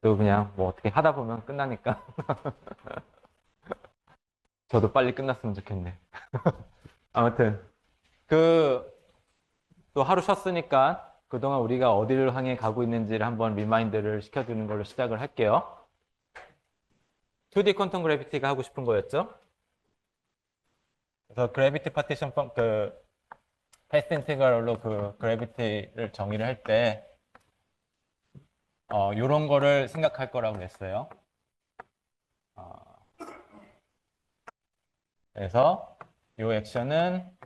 또 그냥 뭐 어떻게 하다 보면 끝나니까 저도 빨리 끝났으면 좋겠네. 아무튼 그 또 하루 쉬었으니까 그동안 우리가 어디를 향해 가고 있는지를 한번 리마인드를 시켜주는 걸로 시작을 할게요. 2D 퀀텀 그래비티가 하고 싶은 거였죠? 그래서 그래비티 파티션 그 패스 인테그럴로 그 그래비티를 정의를 할 때 이런 거를 생각할 거라고 그랬어요. 어, 그래서 이 액션은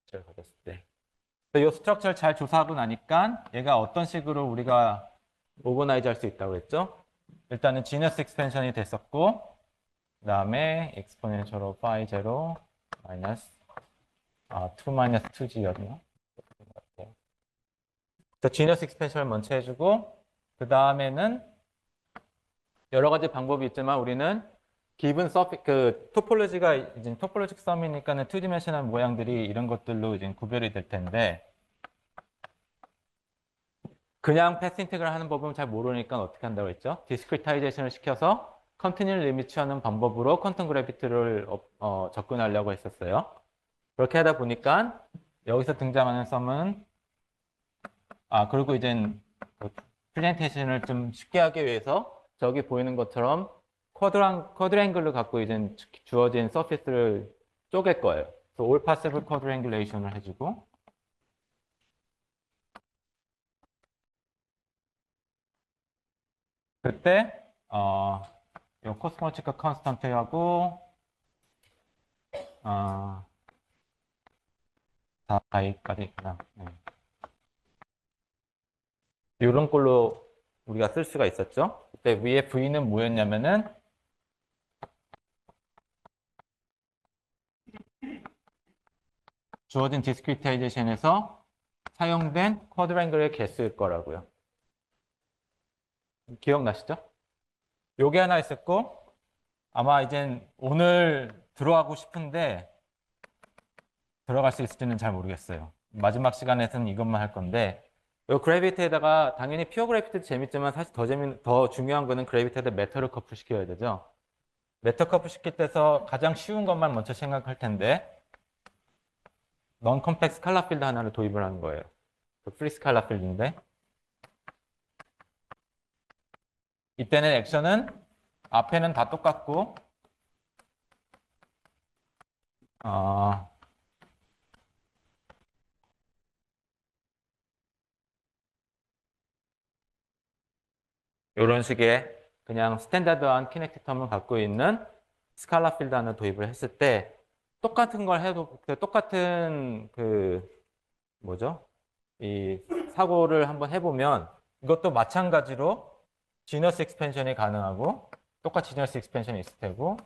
스트럭처를 가졌을 때. 이 스트럭처를 잘 조사하고 나니까 얘가 어떤 식으로 우리가 오거나이즈 할 수 있다고 했죠? 일단은 지너스 익스펜션이 됐었고 그 다음에 exponential phi 0 마이너스 2 마이너스 2g였나? 그래서 지너스 익스펜션을 먼저 해주고 그 다음에는 여러 가지 방법이 있지만 우리는 기본 서피 그 토폴로지가 이제 토폴로직 썸이니까는 2디멘셔널 모양들이 이런 것들로 이제 구별이 될 텐데 그냥 패스 인테그럴 하는 법은 잘 모르니까 어떻게 한다고 했죠? 디스크리타이제이션을 시켜서 컨티뉴얼 리미트 취하는 방법으로 퀀텀 그래비티를 접근하려고 했었어요. 그렇게 하다 보니까 여기서 등장하는 썸은 그리고 이젠 그 프레젠테이션을 좀 쉽게 하기 위해서 저기 보이는 것처럼 쿼드랭글을 갖고 이제 주어진 서피스를 쪼갤 거예요. 그래서 all possible quadrangulation을 해주고 그때 요 코스모치카 컨스턴트하고 4파이까지 있구나. 이런 걸로 우리가 쓸 수가 있었죠. 그때 위에 V는 뭐였냐면은 주어진 디스크리타이제이션에서 사용된 쿼드랭글의 개수일 거라고요. 기억나시죠? 요게 하나 있었고 아마 이젠 오늘 들어가고 싶은데 들어갈 수 있을지는 잘 모르겠어요. 마지막 시간에서는 이것만 할 건데 요 그래비티에다가 당연히 피어 그래비티도 재밌지만 사실 더 중요한 거는 그래비티에다 메터를 커플 시켜야 되죠. 메터 커플 시킬 때서 가장 쉬운 것만 먼저 생각할 텐데 넌 컴플렉스 스칼라 필드 하나를 도입을 하는 거예요. 프리 스칼라 필드인데 이때는 액션은 앞에는 다 똑같고 이런 식의 그냥 스탠다드한 키네틱 텀을 갖고 있는 스칼라 필드 하나 도입을 했을 때 똑같은 걸 해도 똑같은 그 뭐죠? 이 사고를 한번 해보면 이것도 마찬가지로 지너스 익스펜션이 가능하고 똑같이 지너스 익스펜션이 있을 테고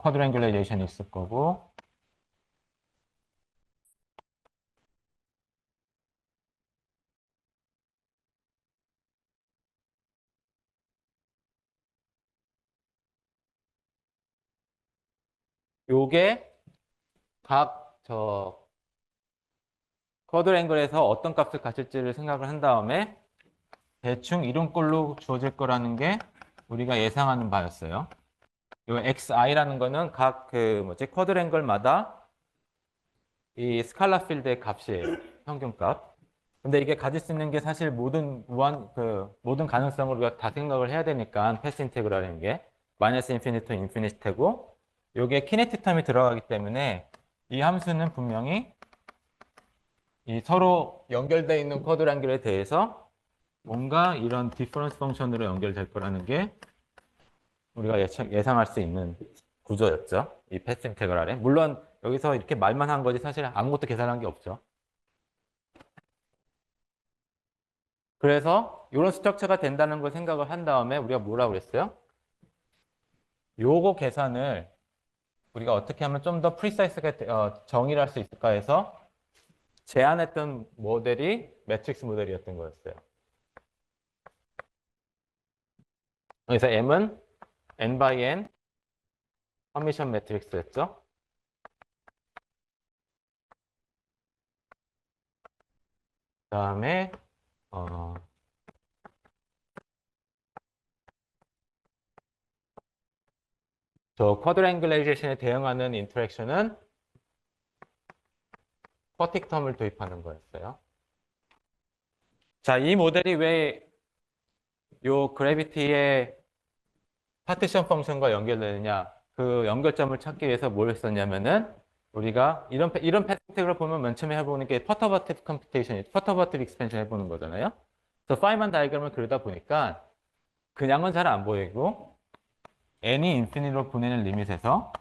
쿼드랭귤레이션이 있을 거고 요게 각 쿼드랭글에서 어떤 값을 가질지를 생각을 한 다음에 대충 이런 꼴로 주어질 거라는 게 우리가 예상하는 바였어요. 이xi라는 거는 각 그 뭐지 쿼드랭글마다 이 스칼라 필드의 값이에요. 평균값. 근데 이게 가질 수 있는 게 사실 모든 가능성을 우리가 다 생각을 해야 되니까 패스 인테그랄이라는 게 마이너스 인피니티 투 인피니티고 요게 키네틱 텀이 들어가기 때문에 이 함수는 분명히 이 서로 연결되어 있는 쿼드랭글에 대해서 뭔가 이런 디퍼런스 펑션으로 연결될 거라는 게 우리가 예상할 수 있는 구조였죠. 이 패스 인테그랄에. 물론 여기서 이렇게 말만 한 거지 사실 아무것도 계산한 게 없죠. 그래서 이런 스트럭처가 된다는 걸 생각을 한 다음에 우리가 뭐라고 그랬어요? 요거 계산을 우리가 어떻게 하면 좀 더 프리사이스하게 정의를 할 수 있을까 해서 제안했던 모델이 매트릭스 모델이었던 거였어요. 그래서 M은 n by n 허미션 매트릭스였죠. 그다음에 어, 저 쿼드랭글라이제이션에 대응하는 인터랙션은 쿼틱 텀을 도입하는 거였어요. 자, 이 모델이 왜 요 그래비티의 파티션 펑션과 연결되느냐? 그 연결점을 찾기 위해서 뭘 했었냐면은 우리가 이런 패턴을 보면 맨 처음에 해보는 게 퍼터버티브 컴퓨테이션, 퍼터버티브 익스펜션 해보는 거잖아요. 그래서 파이만 다이그램을 그리다 보니까 그냥은 잘 안 보이고 n이 인피니로 보내는 리밋에서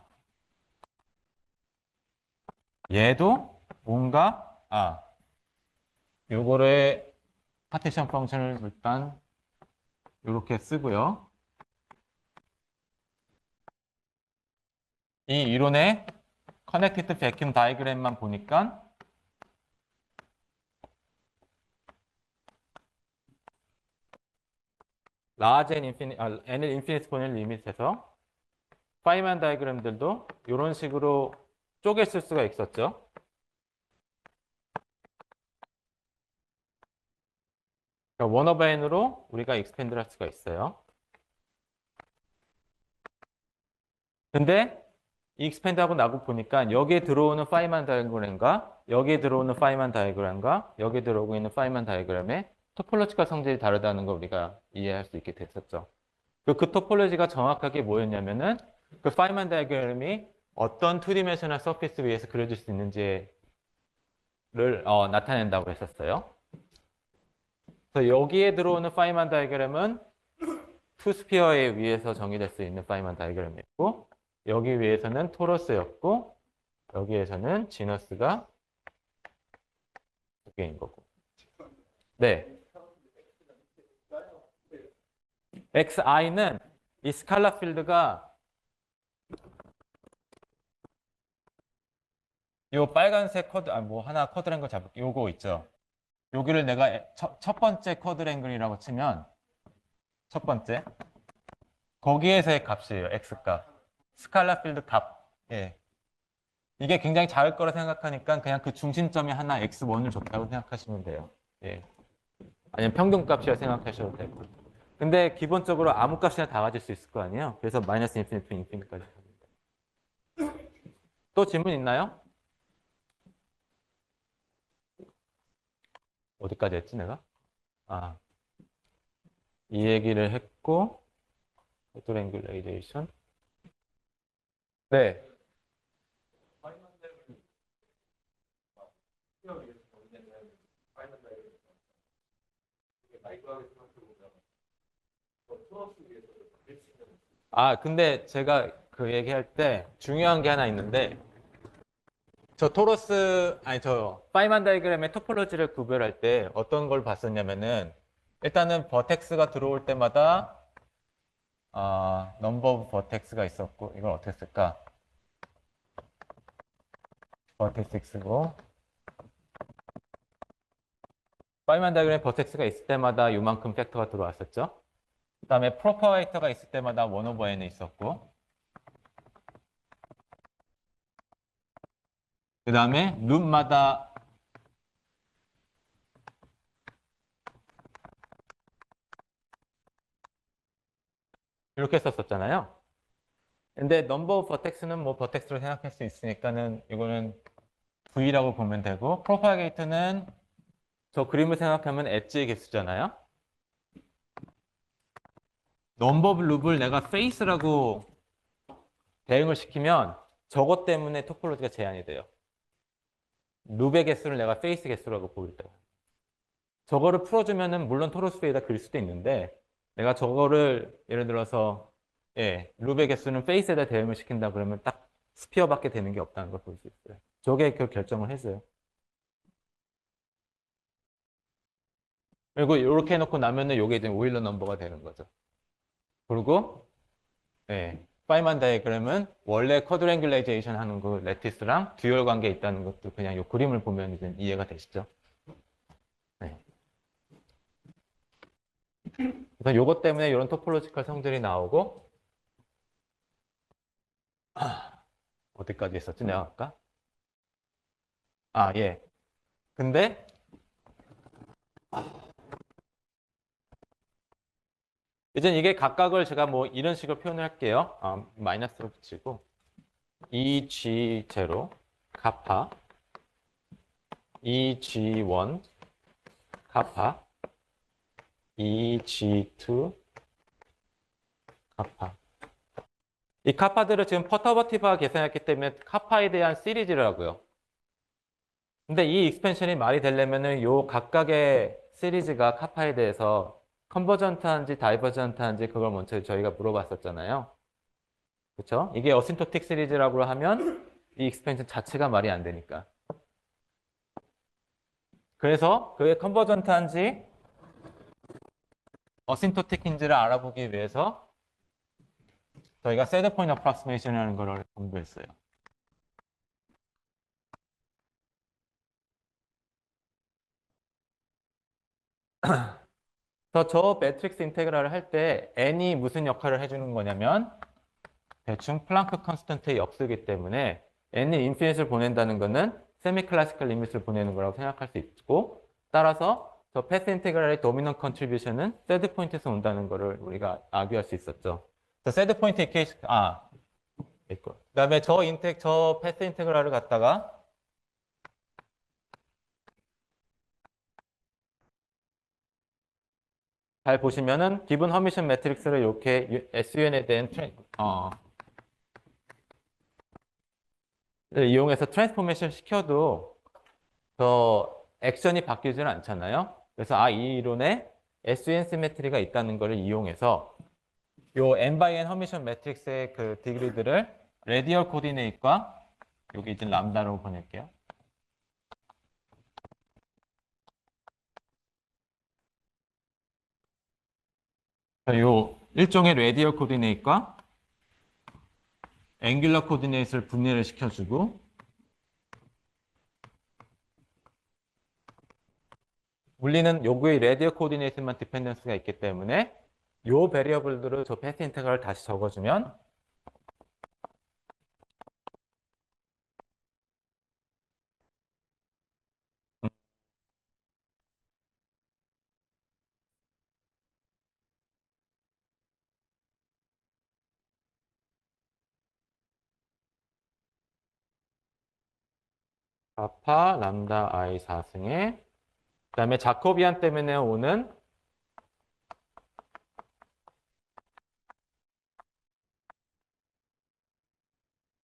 얘도 뭔가 요거를 파티션 펑션을 일단 이렇게 쓰고요. 이 이론의 커넥티드 베큐um 다이그램만 보니까 라지 n을 인피니트 보내는 리밋에서 파이만 다이그램들도 이런 식으로 쪼개 쓸 수가 있었죠. 그러니까 원 오버 n으로 우리가 익스펜드를 할 수가 있어요. 근데 이 익스펜드하고 나고 보니까 여기에 들어오는 파이만 다이그램과 여기에 들어오는 파이만 다이그램과 여기에 들어오고 있는 파이만 다이그램의 토폴로지컬 성질이 다르다는 걸 우리가 이해할 수 있게 됐었죠. 그 토폴로지가 정확하게 뭐였냐면은 그 파이만 다이그램이 어떤 투디멘셔널 서피스 위에서 그려질 수 있는지를 나타낸다고 했었어요. 그래서 여기에 들어오는 파이만 다이그램은 투스피어에 위에서 정의될 수 있는 파이만 다이그램이었고 여기 위에서는 토러스였고 여기에서는 지너스가 두 개인 거고. 네. XI는 이 스칼라 필드가 요 빨간색 쿼드, 뭐 하나 쿼드랭글 잡을게. 요거 있죠. 여기를 내가 첫 번째 쿼드랭글이라고 치면 첫 번째 거기에서의 값이에요. X값. 스칼라 필드 값. 예. 이게 굉장히 작을 거라 생각하니까 그냥 그 중심점이 하나 X1을 줬다고 생각하시면 돼요. 예. 아니면 평균값이라 생각하셔도 되고. 근데 기본적으로 아무 값이나 다 가질 수 있을 거 아니에요. 그래서 마이너스 인피니트, 인피니트까지. 또 질문 있나요? 어디까지 했지 내가? 이 얘기를 했고 포토랭귤레이제이션. 네. 근데 제가 그 얘기할 때 중요한 게 하나 있는데 저 파이만 다이그램의 토폴로지를 구별할 때 어떤 걸 봤었냐면은 일단은 버텍스가 들어올 때마다 넘버 오브 버텍스가 있었고 이걸 어떻게 쓸까? 버텍스 X고 파이만 다이그램에 버텍스가 있을 때마다 요만큼 팩터가 들어왔었죠. 그 다음에 프로퍼레이터가 있을 때마다 원 오버 n이 있었고 그 다음에 룹마다 이렇게 썼었잖아요. 근데 넘버 오브 버텍스는 뭐 버텍스로 생각할 수 있으니까는 이거는 V라고 보면 되고 프로파게이터는 저 그림을 생각하면 엣지의 개수잖아요. 넘버 오브 룹을 내가 페이스라고 대응을 시키면 저것 때문에 토폴로지가 제한이 돼요. 룹의 개수를 내가 페이스 개수라고 보일 때. 저거를 풀어주면은 물론 토로스페이다 그릴 수도 있는데 내가 저거를 예를 들어서 룹의 개수는 페이스에다 대응을 시킨다 그러면 딱 스피어밖에 되는 게 없다는 걸 볼 수 있어요. 저게 그 결정을 했어요. 그리고 이렇게 해놓고 나면은 요게 이제 오일러 넘버가 되는 거죠. 그리고 파이만 다이그램은 원래 쿼드랭귤레이제이션 하는 그 레티스랑 듀얼 관계 있다는 것도 그냥 요 그림을 보면 이제 이해가 되시죠? 네. 그래서 요것 때문에 이런 토폴로지컬 성질이 나오고, 어디까지 있었지? 내가 아까? 아, 예. 근데 이제 이게 각각을 제가 뭐 이런 식으로 표현을 할게요. 마이너스로 붙이고 2G0 가파 2G1 가파 2G2 가파. 이 카파들을 지금 퍼터버티브하게 계산했기 때문에 카파에 대한 시리즈라고요. 근데 이 익스펜션이 말이 되려면은 요 각각의 시리즈가 카파에 대해서 컨버전트한지 다이버전트한지 그걸 먼저 저희가 물어봤었잖아요. 그렇죠? 이게 어신토틱 시리즈라고 하면 이 익스펜션 자체가 말이 안 되니까. 그래서 그게 컨버전트한지 어신토틱인지를 알아보기 위해서 저희가 셋 포인트 어프로크시메이션이라는 걸 공부했어요. 그래서 저 매트릭스 인테그랄을 할 때 n이 무슨 역할을 해주는 거냐면 대충 플랑크 컨스턴트의 역수이기 때문에 n이 인피니트를 보낸다는 거는 세미 클래시컬 리미트를 보내는 거라고 생각할 수 있고 따라서 저 패스 인테그랄의 도미넌 컨트리뷰션은 세드 포인트에서 온다는 거를 우리가 아규할 수 있었죠. 세드 포인트 이케이션 있고 그다음에 저 패스 인테그랄을 갖다가 잘 보시면은 기본 허미션 매트릭스를 이렇게 SUN에 대한 이용해서 트랜스포메이션 시켜도 저 액션이 바뀌지는 않잖아요. 그래서 이 이론에 SUN 시메트리가 있다는 것을 이용해서 요 n by n 허미션 매트릭스의 그 디그리들을 레디얼 코디네이트과 여기 이제 람다로 보낼게요. 요 일종의 레디얼 코디네이트과 앵귤러 코디네이트를 분리를 시켜주고 물리는 요구의 레디얼 코디네이트만 디펜던스가 있기 때문에 요 베리어블들을 저 패스 인테그랄을 다시 적어주면 아파 람다 i 4승에 그다음에 자코비안 때문에 오는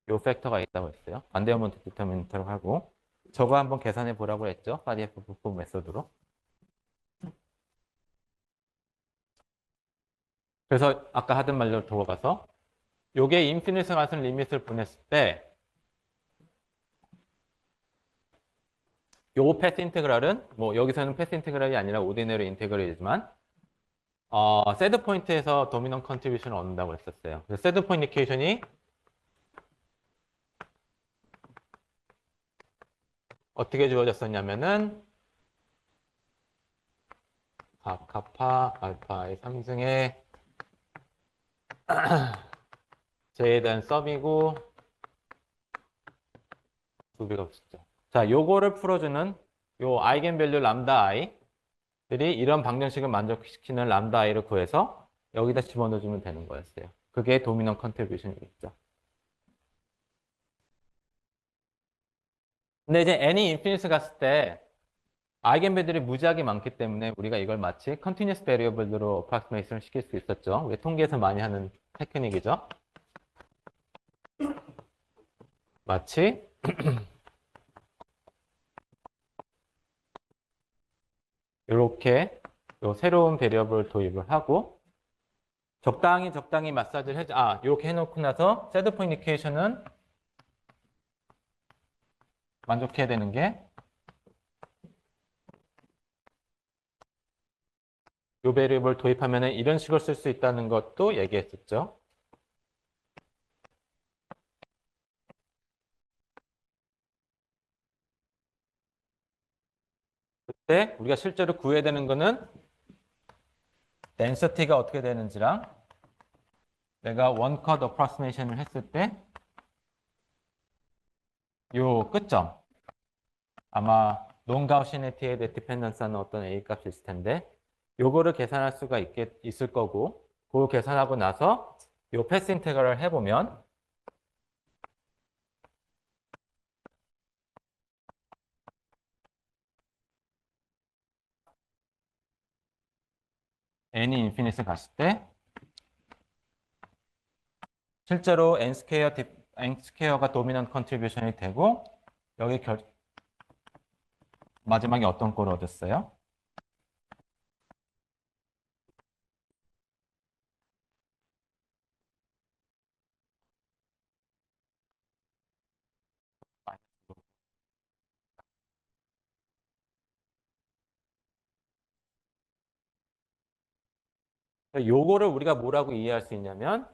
요 팩터가 있다고 했어요. 반대어먼트 디터미넌트라고 하고 저거 한번 계산해 보라고 했죠. 파디에프 부품 메소드로. 그래서 아까 하던 말로 돌아가서 요게 인피니트 같은 리밋을 보냈을 때 요 패스 인테그랄은 뭐 여기서는 패스 인테그랄이 아니라 오디너리 인테그랄이지만 세드 포인트에서 도미넌 컨트리뷰션을 얻는다고 했었어요. 그래서 세드 포인트 이케이션이 어떻게 주어졌었냐면은 카파 알파의 3승에 J에 대한 썸이고 2배가 없었죠. 자, 요거를 풀어주는 요 아이겐밸류 람다 i들이 이런 방정식을 만족시키는 람다 i를 구해서 여기다 집어넣어주면 되는 거였어요. 그게 도미넌 컨트리뷰션이겠죠. 근데 이제 n이 인피니트 갔을 때 아이겐배들이 무지하게 많기 때문에 우리가 이걸 마치 컨티뉴스 베리어블로 어프로크시메이션을 시킬 수 있었죠. 우리 통계에서 많이 하는 테크닉이죠. 마치 이렇게 요 새로운 베리어블을 도입을 하고 적당히 마사지를 해줘. 이렇게 해놓고 나서 세드 포인디케이션은 만족해야 되는 게 요 베리어블 도입하면은 이런 식으로 쓸 수 있다는 것도 얘기했었죠. 그때 우리가 실제로 구해야 되는 거는 density가 어떻게 되는지랑 내가 원컷 어프로시메이션을 했을 때 요 끝점 아마 논가우시네티에 대해 디펜던스하는 어떤 A 값이 있을 텐데 요거를 계산할 수가 있을 거고 그거 계산하고 나서 요 패스 인테그럴을 해보면 n이 인피니트 갔을 때 실제로 n 스퀘어가 도미넌트 컨트리뷰션이 되고 여기 마지막에 어떤 꼴을 얻었어요? 요거를 우리가 뭐라고 이해할 수 있냐면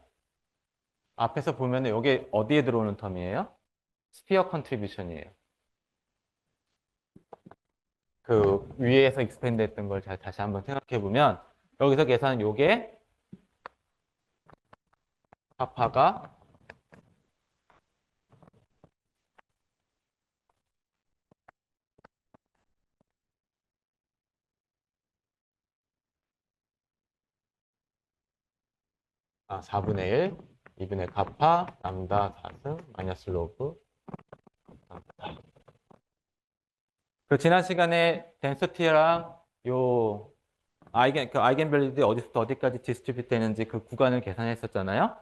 앞에서 보면 이게 어디에 들어오는 텀이에요? 스피어 컨트리뷰션이에요. 그 위에서 익스펜드 했던 걸 다시 한번 생각해 보면 여기서 계산한 요게 파파가 4분의 1, 2분의 가파, 람다 4승, 마이너스 로그. 그 지난 시간에 덴서티랑 요 아이겐밸류들이 어디서부터 어디까지 디스트리뷰트 되는지 그 구간을 계산했었잖아요.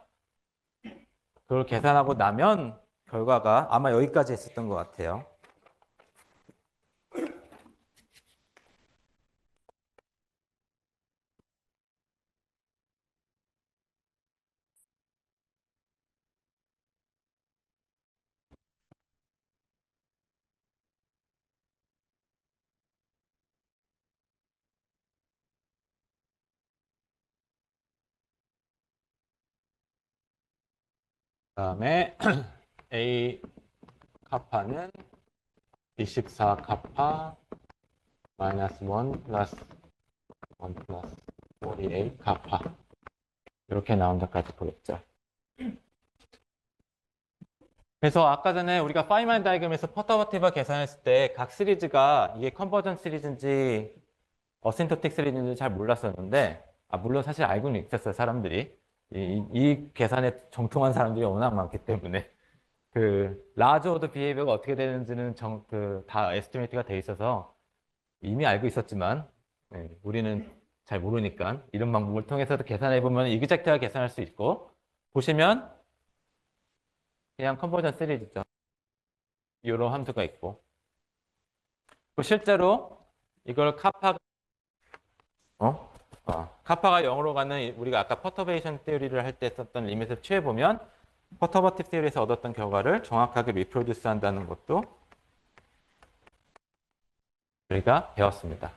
그걸 계산하고 나면 결과가 아마 여기까지 했었던 것 같아요. 그다음에 A 카파는 24 카파 마이너스 1 플러스 1 플러스 48 카파 이렇게 나온다까지 보였죠. 그래서 아까 전에 우리가 파이만 다이그램에서 퍼터버티브 계산했을 때 각 시리즈가 이게 컨버전 시리즈인지 어신토틱 시리즈인지 잘 몰랐었는데 물론 사실 알고는 있었어요. 사람들이. 이 계산에 정통한 사람들이 워낙 많기 때문에 그 라지 오더 비헤이비어가 어떻게 되는지는 다 에스티메이트가 돼 있어서 이미 알고 있었지만 우리는 잘 모르니까 이런 방법을 통해서도 계산해 보면 이그젝트하게 계산할 수 있고 보시면 그냥 컨버전 시리즈죠. 이런 함수가 있고 실제로 이걸 카파가 0으로 가는 우리가 아까 퍼터베이션 테오리를 할 때 썼던 리밋을 취해 보면 퍼터버티브 테오리에서 얻었던 결과를 정확하게 리프로듀스 한다는 것도 우리가 배웠습니다.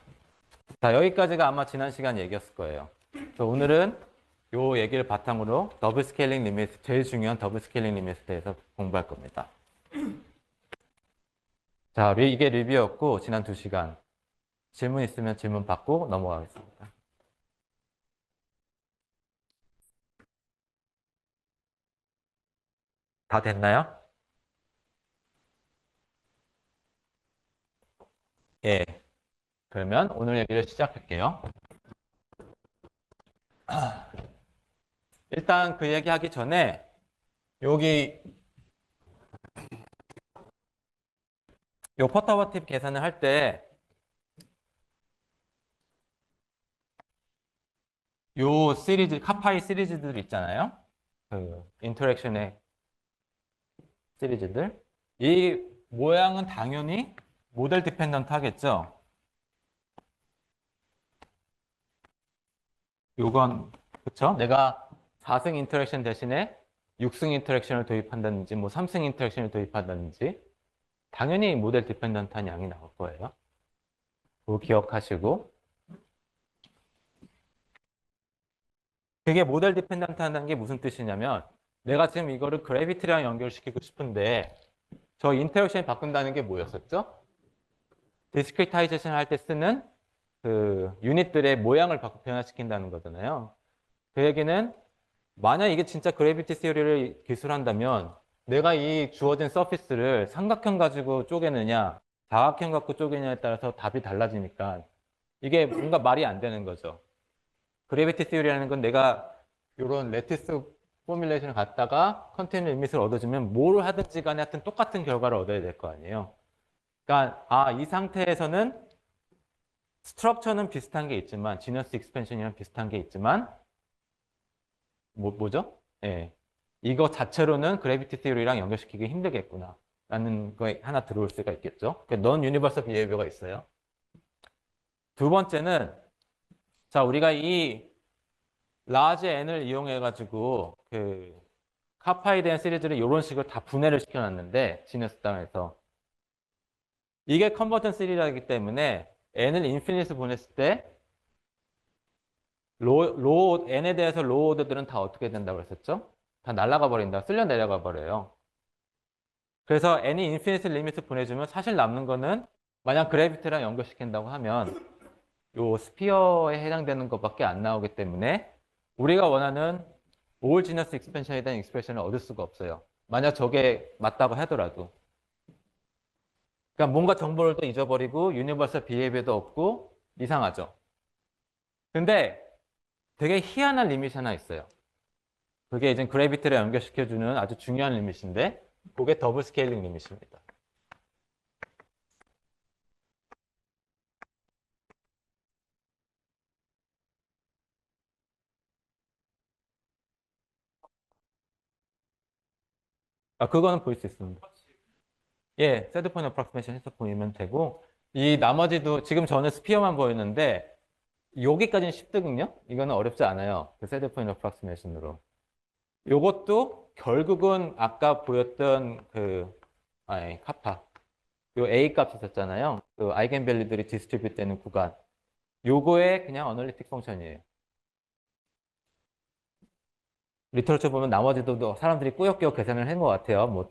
자, 여기까지가 아마 지난 시간 얘기였을 거예요. 그래서 오늘은 요 얘기를 바탕으로 더블 스케일링 리밋, 제일 중요한 더블 스케일링 리밋에 대해서 공부할 겁니다. 자, 이게 리뷰였고 지난 2시간. 질문 있으면 질문 받고 넘어가겠습니다. 다 됐나요? 예. 그러면 오늘 얘기를 시작할게요. 일단 그 얘기하기 전에 여기 요 퍼터버티브 계산을 할 때 요 시리즈, 카파이 시리즈들 있잖아요. 그 인터랙션의 시리즈들. 이 모양은 당연히 모델 디펜던트 하겠죠. 요건 그쵸? 내가 4승 인터랙션 대신에 6승 인터랙션을 도입한다든지 뭐 3승 인터랙션을 도입한다든지 당연히 모델 디펜던트한 양이 나올 거예요. 그거 기억하시고 그게 모델 디펜던트 한다는 게 무슨 뜻이냐면 내가 지금 이거를 그래비티랑 연결시키고 싶은데 저 인터랙션을 바꾼다는 게 뭐였었죠? 디스크리타이제이션 할 때 쓰는 그 유닛들의 모양을 바꿔 변화시킨다는 거잖아요. 그 얘기는 만약 이게 진짜 그래비티 시어리를 기술한다면 내가 이 주어진 서피스를 삼각형 가지고 쪼개느냐 사각형 갖고 쪼개느냐에 따라서 답이 달라지니까 이게 뭔가 말이 안 되는 거죠. 그래비티 시어리라는 건 내가 이런 레티스 포뮬레이션을 갖다가 컨티뉴 리밋을 얻어주면 뭘 하든지 간에 하여튼 똑같은 결과를 얻어야 될 거 아니에요. 그러니까 이 상태에서는 스트럭처는 비슷한 게 있지만 지너스 익스펜션이랑 비슷한 게 있지만 뭐죠? 예. 이거 자체로는 그래비티 시어리랑 연결시키기 힘들겠구나 라는 거에 하나 들어올 수가 있겠죠. 넌 유니버설 비헤이비어가 있어요. 두 번째는 자 우리가 이 라지 n을 이용해 가지고 그 카파에 대한 시리즈를 이런 식으로 다 분해를 시켜놨는데 지너스 땅에서 이게 컨버전 시리즈이기 때문에 n을 인피니트 보냈을 때 n에 대해서 로우 오더들은 다 어떻게 된다고 그랬었죠? 다 날아가 버린다. 쓸려 내려가 버려요. 그래서 n이 인피니트 리미트 보내주면 사실 남는 거는 만약 그래비티랑 연결시킨다고 하면 요 스피어에 해당되는 것밖에 안 나오기 때문에 우리가 원하는 올 지너스 익스펜션에 대한 익스프레션을 얻을 수가 없어요. 만약 저게 맞다고 하더라도. 그러니까 뭔가 정보를 또 잊어버리고 유니버설 비헤이비어도 없고 이상하죠. 근데 되게 희한한 리밋이 하나 있어요. 그게 이제 그래비티를 연결시켜주는 아주 중요한 리밋인데 그게 더블 스케일링 리밋입니다. 그거는 볼 수 있습니다. 예, 세드 포인트 어프로크시메이션 해서 보이면 되고 이 나머지도 지금 저는 스피어만 보였는데 여기까지는 쉽거든요. 이거는 어렵지 않아요. 그 세드 포인트 어프로크시메이션으로. 요것도 결국은 아까 보였던 카파 요 A 값 있었잖아요. 그 아이겐밸류들이 디스트리뷰트 되는 구간. 요거의 그냥 어널리틱 펑션이에요. 리터러처 보면 나머지도 사람들이 꾸역꾸역 계산을 한 것 같아요. 뭐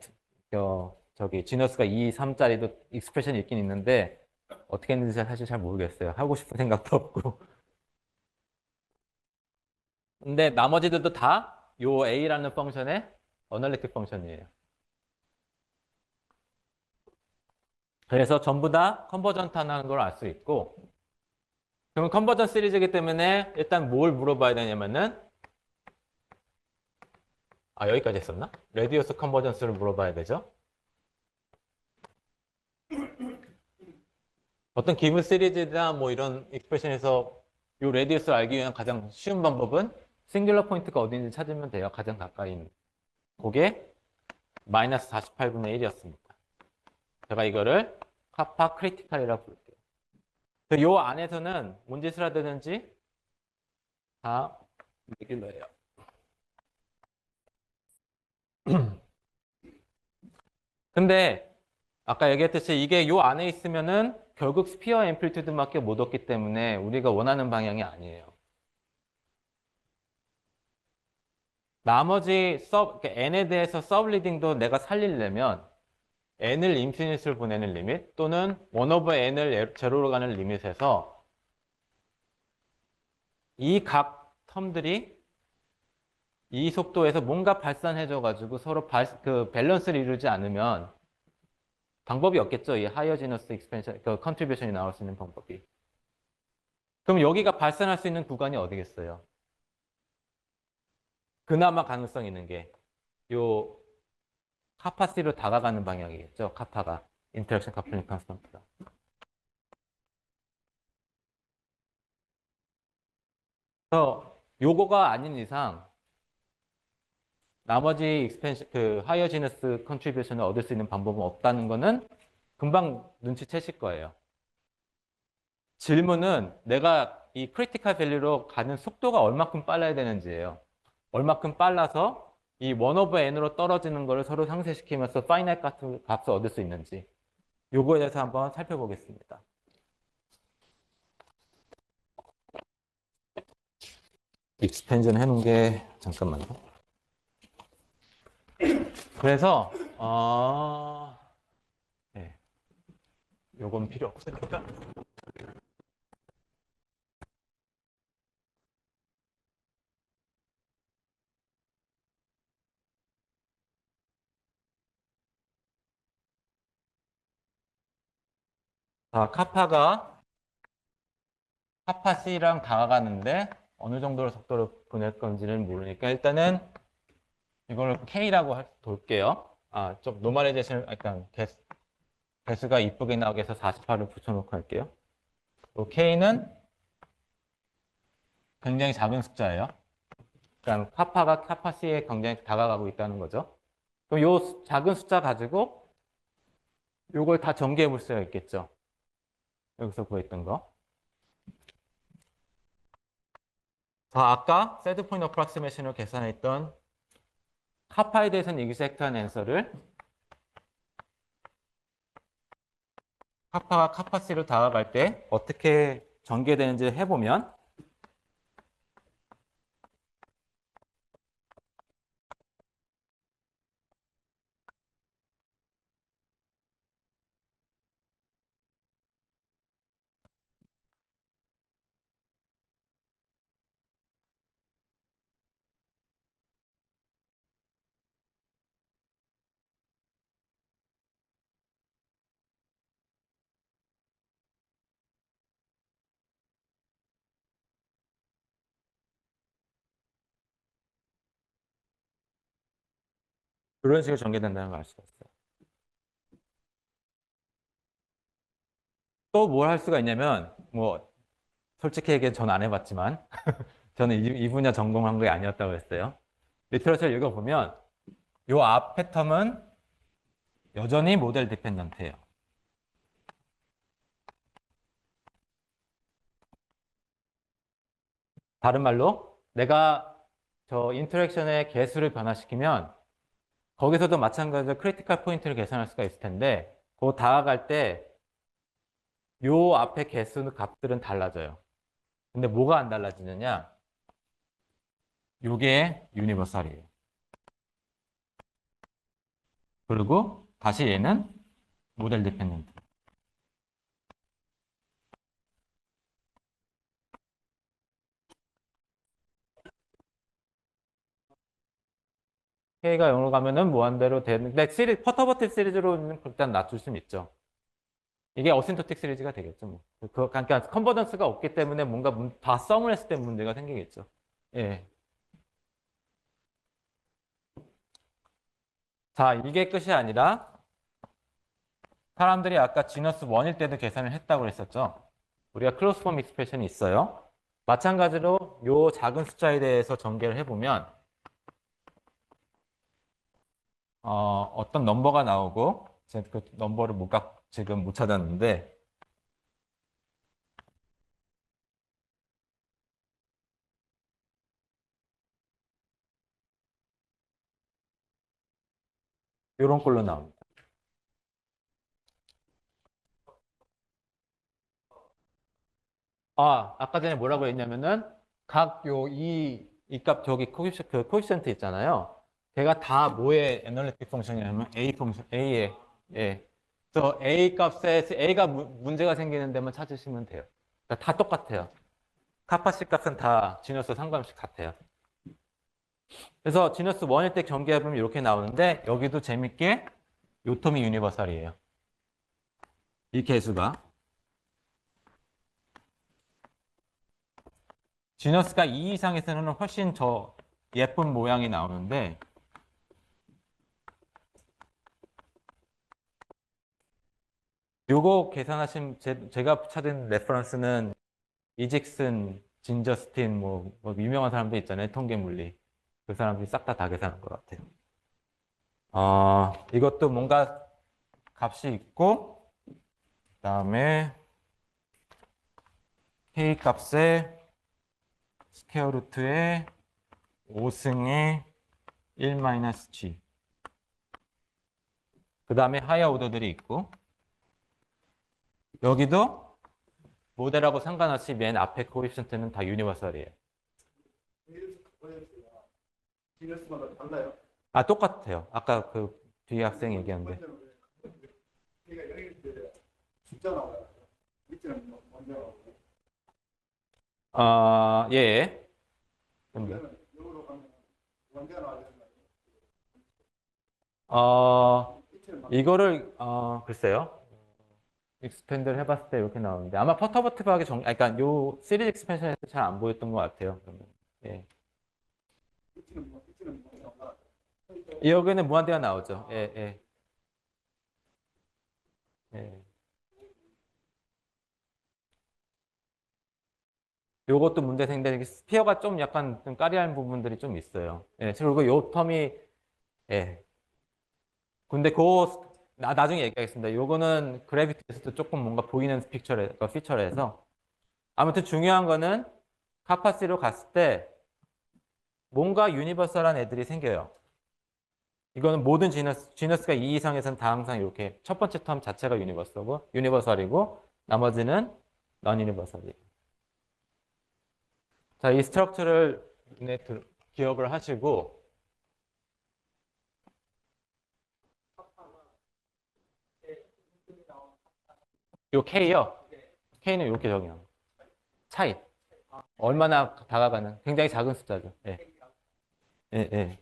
저기 지너스가 2, 3짜리도 익스프레션이 있긴 있는데 어떻게 했는지 사실 잘 모르겠어요. 하고 싶은 생각도 없고. 근데 나머지들도 다 요 A라는 펑션의 어널리틱 펑션이에요. 그래서 전부 다 컨버전트하는 걸 알 수 있고 그러면 컨버전 시리즈이기 때문에 일단 뭘 물어봐야 되냐면은 여기까지 했었나? 레디어스 컨버전스를 물어봐야 되죠. 어떤 기분 시리즈나 뭐 이런 익스프레션에서 이 레디어스를 알기 위한 가장 쉬운 방법은 싱귤러 포인트가 어디인지 찾으면 돼요. 가장 가까이 있는. 그게 마이너스 48분의 1이었습니다. 제가 이거를 카파 크리티컬이라고 부를게요. 이 안에서는 뭔 짓을 하든지 다 레귤러예요. 근데 아까 얘기했듯이 이게 요 안에 있으면은 결국 스피어 앰플리튜드밖에 못 얻기 때문에 우리가 원하는 방향이 아니에요. 나머지 n에 대해서 서브리딩도 내가 살리려면 n을 인피니트를 보내는 리밋 또는 1 over n을 제로로 가는 리밋에서 이 각 텀들이 이 속도에서 뭔가 발산해줘가지고 서로 밸런스를 이루지 않으면 방법이 없겠죠. 이 하이어 지너스 익스펜션, 그 컨트리뷰션이 나올 수 있는 방법이. 그럼 여기가 발산할 수 있는 구간이 어디겠어요? 그나마 가능성 있는 게 요 카파 C로 다가가는 방향이겠죠. 카파가 인터랙션 커플링 컨스턴트가. 그래서 요거가 아닌 이상 나머지 익스펜션 그 하이어 지너스 컨트리뷰션을 얻을 수 있는 방법은 없다는 거는 금방 눈치채실 거예요. 질문은 내가 이 크리티컬 밸류로 가는 속도가 얼마큼 빨라야 되는지예요. 얼마큼 빨라서 이 1 over n으로 떨어지는 거를 서로 상쇄시키면서 파이나이트 같은 값을 얻을 수 있는지 요거에 대해서 한번 살펴보겠습니다. 익스펜전 해놓은 게 잠깐만요. 그래서 네. 요건 필요 없으니까 자, 카파 C랑 다가가는데 어느 정도로 속도로 보낼 건지는 모르니까 일단은 이걸 K라고 돌게요. 좀 노멀라이제이션 약간 개수가 이쁘게 나오게 해서 48을 붙여놓고 할게요. K는 굉장히 작은 숫자예요. 그러니까 카파가 카파 C에 굉장히 다가가고 있다는 거죠. 그럼 요 작은 숫자 가지고 요걸 다 전개해 볼 수가 있겠죠. 여기서 구했던 거. 자, 아까 세트 포인트 어프락시메이션으로 계산했던 카파에 대해서는 익젝트한 앤서를 카파가 카파 C로 다가갈 때 어떻게 전개되는지 해보면 그런 식으로 전개된다는 걸 알 수가 있어요. 또 뭘 할 수가 있냐면 뭐 솔직히 얘기해 저는 안 해봤지만 저는 이 분야 전공한 게 아니었다고 했어요. 리터러처를 읽어보면 요 앞 패턴은 여전히 모델 디펜던트예요. 다른 말로 내가 저 인터랙션의 개수를 변화시키면 거기서도 마찬가지로 크리티컬 포인트를 계산할 수가 있을 텐데 그 다가갈 때 요 앞에 개수 값들은 달라져요. 근데 뭐가 안 달라지느냐? 요게 유니버설이에요. 그리고 다시 얘는 모델 디펜던트. K가 0으로 가면은 무한대로 되는데 퍼터버티 시리즈로는 일단 낮출 수는 있죠. 이게 어신토틱 시리즈가 되겠죠. 뭐. 그러니까 컨버전스가 없기 때문에 뭔가 다 썸을 했을 때 문제가 생기겠죠. 예. 자, 이게 끝이 아니라 사람들이 아까 지너스 1일 때도 계산을 했다고 그랬었죠. 우리가 클로스 폼 익스프레션이 있어요. 마찬가지로 요 작은 숫자에 대해서 전개를 해보면 어떤 넘버가 나오고 제가 그 넘버를 지금 못 찾았는데 요런 걸로 나옵니다. 아까 전에 뭐라고 했냐면은 각 이 값 저기 코에피션트 있잖아요. 걔가 다 뭐의 애널리틱 펑션이냐면 A 펑션, A의 예. 그래서 A 값에 A가 문제가 생기는 데만 찾으시면 돼요. 그러니까 다 똑같아요. 카파시 값은 다 지너스 상관없이 같아요. 그래서 지너스 1일 때 전개해보면 이렇게 나오는데 여기도 재밌게 요텀이 유니버설이에요. 이 개수가. 지너스가 2 이상에서는 훨씬 더 예쁜 모양이 나오는데 요거 계산하신 제가 찾은 레퍼런스는 이직슨, 진저스틴 뭐 유명한 사람들 있잖아요. 통계 물리. 그 사람들이 싹 다 계산한 것 같아요. 이것도 뭔가 값이 있고 그다음에 K 값에 스퀘어 루트에 5승에 1-G. 그 다음에 하이어 오더들이 있고 여기도 모델하고 상관없이 맨 앞에 코에피션트는 다 유니버설이에요. 비너스마다 달라요. 똑같아요. 아까 그 뒤에 학생 얘기했는데. 걔가 여기 숫자 나와요. 밑에는 먼저 나오고. 예. 예. 영어로 가면 먼저 나와야 되는 이거를, 글쎄요. 익스펜드를 해봤을 때 이렇게 나오는데 아마 퍼터버티브하게 그러니까 요 시리즈 익스펜션에서 잘 안 보였던 것 같아요. 그러면. 예. 이치는 뭐 여기는 무한대가 나오죠. 예, 예. 예. 요것도 문제생인데 이게 스피어가 좀 약간 좀 까리한 부분들이 좀 있어요. 예. 그리고 요 텀이 예. 근데 나중에 얘기하겠습니다. 요거는 그래비티에서도 조금 뭔가 보이는 피처에서 아무튼 중요한 거는 카파시로 갔을 때 뭔가 유니버설한 애들이 생겨요. 이거는 모든 지너스가 2 이상에서는 다 항상 이렇게 첫 번째 텀 자체가 유니버설이고 나머지는 넌 유니버설이에요. 자, 이 스트럭처를 기억을 하시고 요 K요. K는 이렇게 적용합니다. 차이. 얼마나 다가가는 굉장히 작은 숫자죠. 예. 예, 예.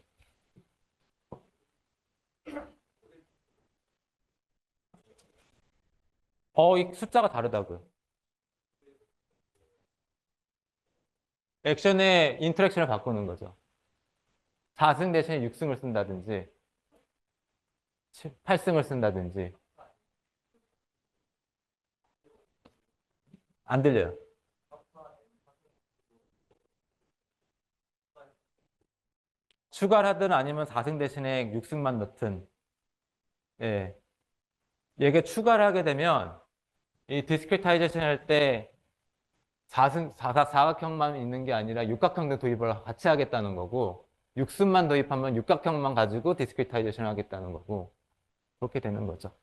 이 숫자가 다르다고요. 액션의 인터랙션을 바꾸는 거죠. 4승 대신에 6승을 쓴다든지 8승을 쓴다든지 안 들려요. 추가를 하든 아니면 4승 대신에 6승만 넣든 예. 얘게 추가를 하게 되면 이 디스크리타이제이션 할 때 사각형만 있는 게 아니라 육각형도 도입을 같이 하겠다는 거고 육승만 도입하면 육각형만 가지고 디스크리타이제이션 하겠다는 거고 그렇게 되는 거죠.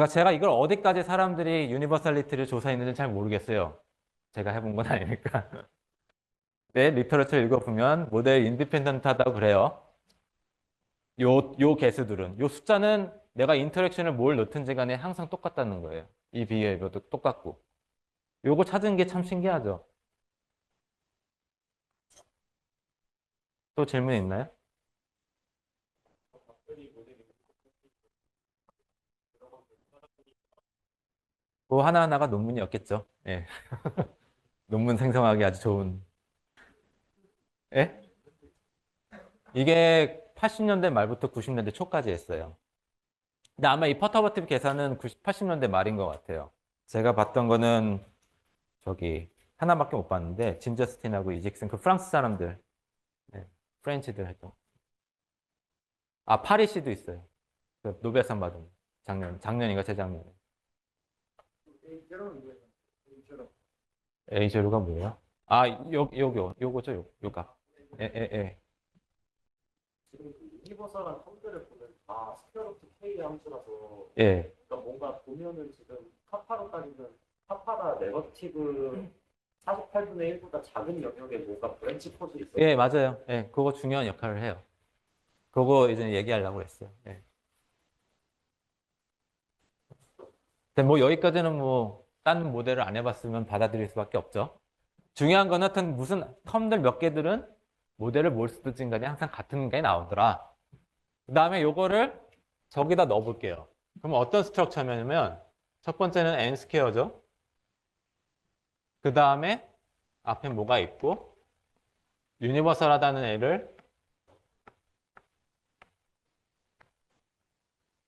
제가 이걸 어디까지 사람들이 유니버설리티를 조사했는지 잘 모르겠어요. 제가 해본 건 아니니까. 네, 리터러처 읽어보면 모델 인디펜던트하다고 그래요. 요 개수들은 요 숫자는 내가 인터랙션을 뭘 넣든지 간에 항상 똑같다는 거예요. 이 비हे비어도 똑같고. 요거 찾은 게 참 신기하죠. 또 질문 있나요? 그 하나하나가 논문이었겠죠. 예. 논문 생성하기 아주 좋은. 예? 이게 80년대 말부터 90년대 초까지 했어요. 근데 아마 이 퍼터버티브 계산은 80년대 말인 것 같아요. 제가 봤던 거는 저기 하나밖에 못 봤는데 짐 저스틴하고 이직슨 그 프랑스 사람들, 네, 프렌치들 했던. 아 파리시도 있어요. 그 노벨상 받은 작년인가 재작년에. A제로는 뭐예요? A제로. A제로가 뭐예요? 아 요거죠 요가. 예. 지금 그 유니버설한 텀들을 보면 다 스퀘어루트 K 함수라서 예. 그러니까 뭔가 보면은 지금 카파로 따지면 카파가 네거티브 48분의 1보다 작은 영역에 뭔가 브랜치 포즈 있어요. 예, 맞아요. 예, 그거 중요한 역할을 해요. 그거 이제 얘기하려고 했어요. 예. 근데 뭐 여기까지는 뭐 딴 모델을 안 해봤으면 받아들일 수밖에 없죠. 중요한 건 하여튼 무슨 텀들 몇 개들은 모델을 뭘 쓰든지 간에 항상 같은 게 나오더라. 그 다음에 요거를 저기다 넣어볼게요. 그럼 어떤 스트럭처냐면 첫 번째는 n 스퀘어죠. 그 다음에 앞에 뭐가 있고 유니버설하다는 애를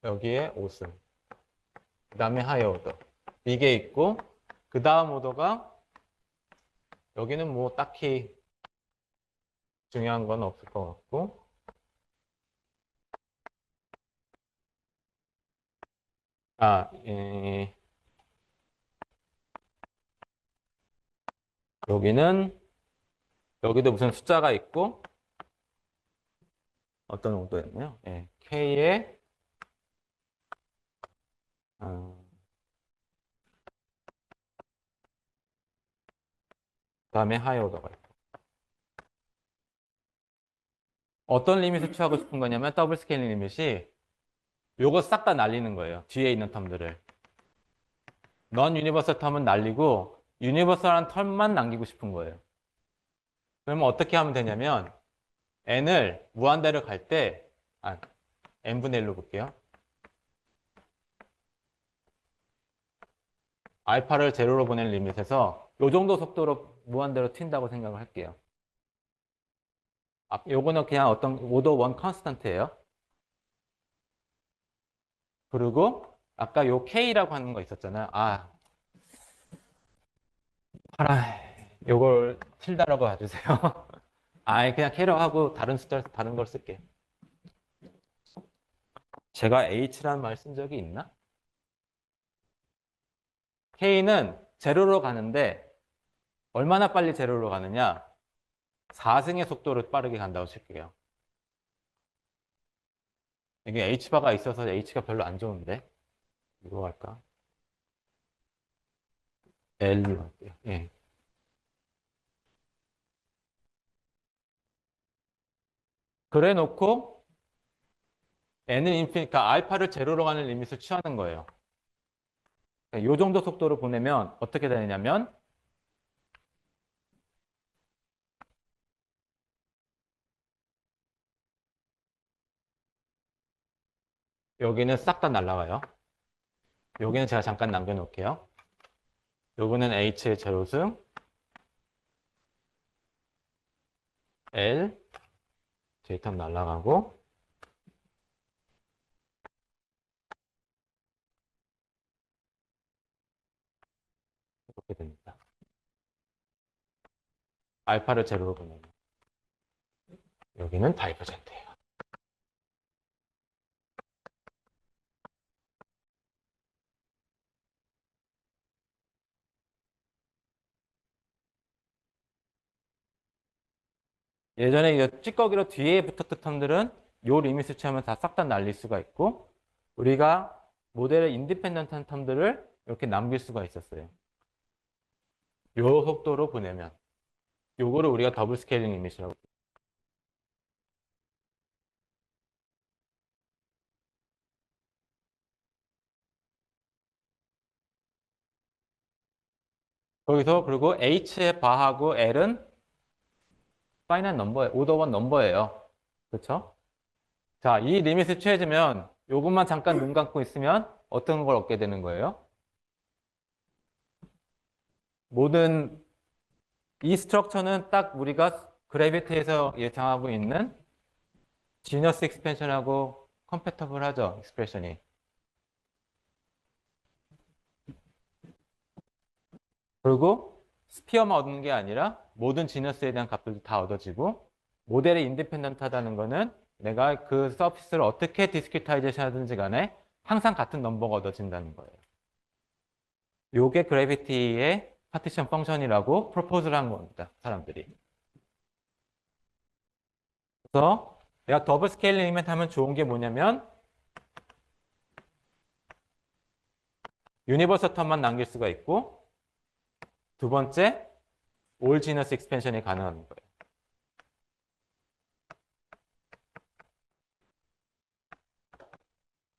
여기에 5승. 그 다음에 하이어 오더. 이게 있고 그 다음 오더가 여기는 뭐 딱히 중요한 건 없을 것 같고 여기는 여기도 무슨 숫자가 있고 어떤 오더였나요? 예, K에 그다음에 하이 오더가 있고 어떤 리밋을 취하고 싶은 거냐면 더블 스케일링 리밋이 요거 싹 다 날리는 거예요. 뒤에 있는 텀들을. 넌 유니버설 텀은 날리고 유니버설한 텀만 남기고 싶은 거예요. 그러면 어떻게 하면 되냐면 n을 무한대로 갈 때 n분의 1로 볼게요. 알파를 제로로 보낼 리밋에서 요 정도 속도로 무한대로 튄다고 생각을 할게요. 요거는 그냥 어떤 오더 원 컨스턴트예요. 그리고 아까 요 K라고 하는 거 있었잖아요. 요걸 tilda라고 봐주세요. 그냥 K라고 하고 다른 숫자 다른 걸 쓸게. 제가 H라는 말 쓴 적이 있나? K는 제로로 가는데 얼마나 빨리 제로로 가느냐? 4승의 속도로 빠르게 간다고 칠게요. 이게 H바가 있어서 H가 별로 안 좋은데 이거 할까? L로 할게요. 예. 그래 놓고 N은 인피니까 알파를 제로로 가는 리밋을 취하는 거예요. 이 정도 속도로 보내면 어떻게 되냐면 여기는 싹 다 날라가요. 여기는 제가 잠깐 남겨놓을게요. 요거는 H의 제로승 L J탑 날라가고 이렇게 됩니다. 알파를 제로로 보내면 여기는 다이버전트예요. 예전에 이 찌꺼기로 뒤에 붙었던 텀들은 요 리밋을 취하면 다 싹 다 날릴 수가 있고 우리가 모델의 인디펜던트한 텀들을 이렇게 남길 수가 있었어요. 요 속도로 보내면 요거를 우리가 더블 스케일링 리밋이라고. 거기서 그리고 H의 바하고 L은 파이널 넘버예요. 오더 원 넘버예요. 그렇죠? 자, 이 리밋을 취해지면 요것만 잠깐 눈 감고 있으면 어떤 걸 얻게 되는 거예요? 모든 이 스트럭처는 딱 우리가 그래비티에서 예상하고 있는 지너스 익스펜션하고 컴패터블 하죠. 익스프레션이. 그리고 스피어만 얻는 게 아니라 모든 지너스에 대한 값들도 다 얻어지고 모델이 인디펜던트하다는 거는 내가 그 서피스를 어떻게 디스크리타이제이션 하든지 간에 항상 같은 넘버가 얻어진다는 거예요. 요게 그래비티의 파티션 펑션이라고 프로포즈를 한 겁니다. 사람들이. 그래서 내가 더블 스케일링 리밋 하면 좋은 게 뭐냐면 유니버설 텀만 남길 수가 있고 두 번째 올 지너스 익스펜션이 가능한 거예요.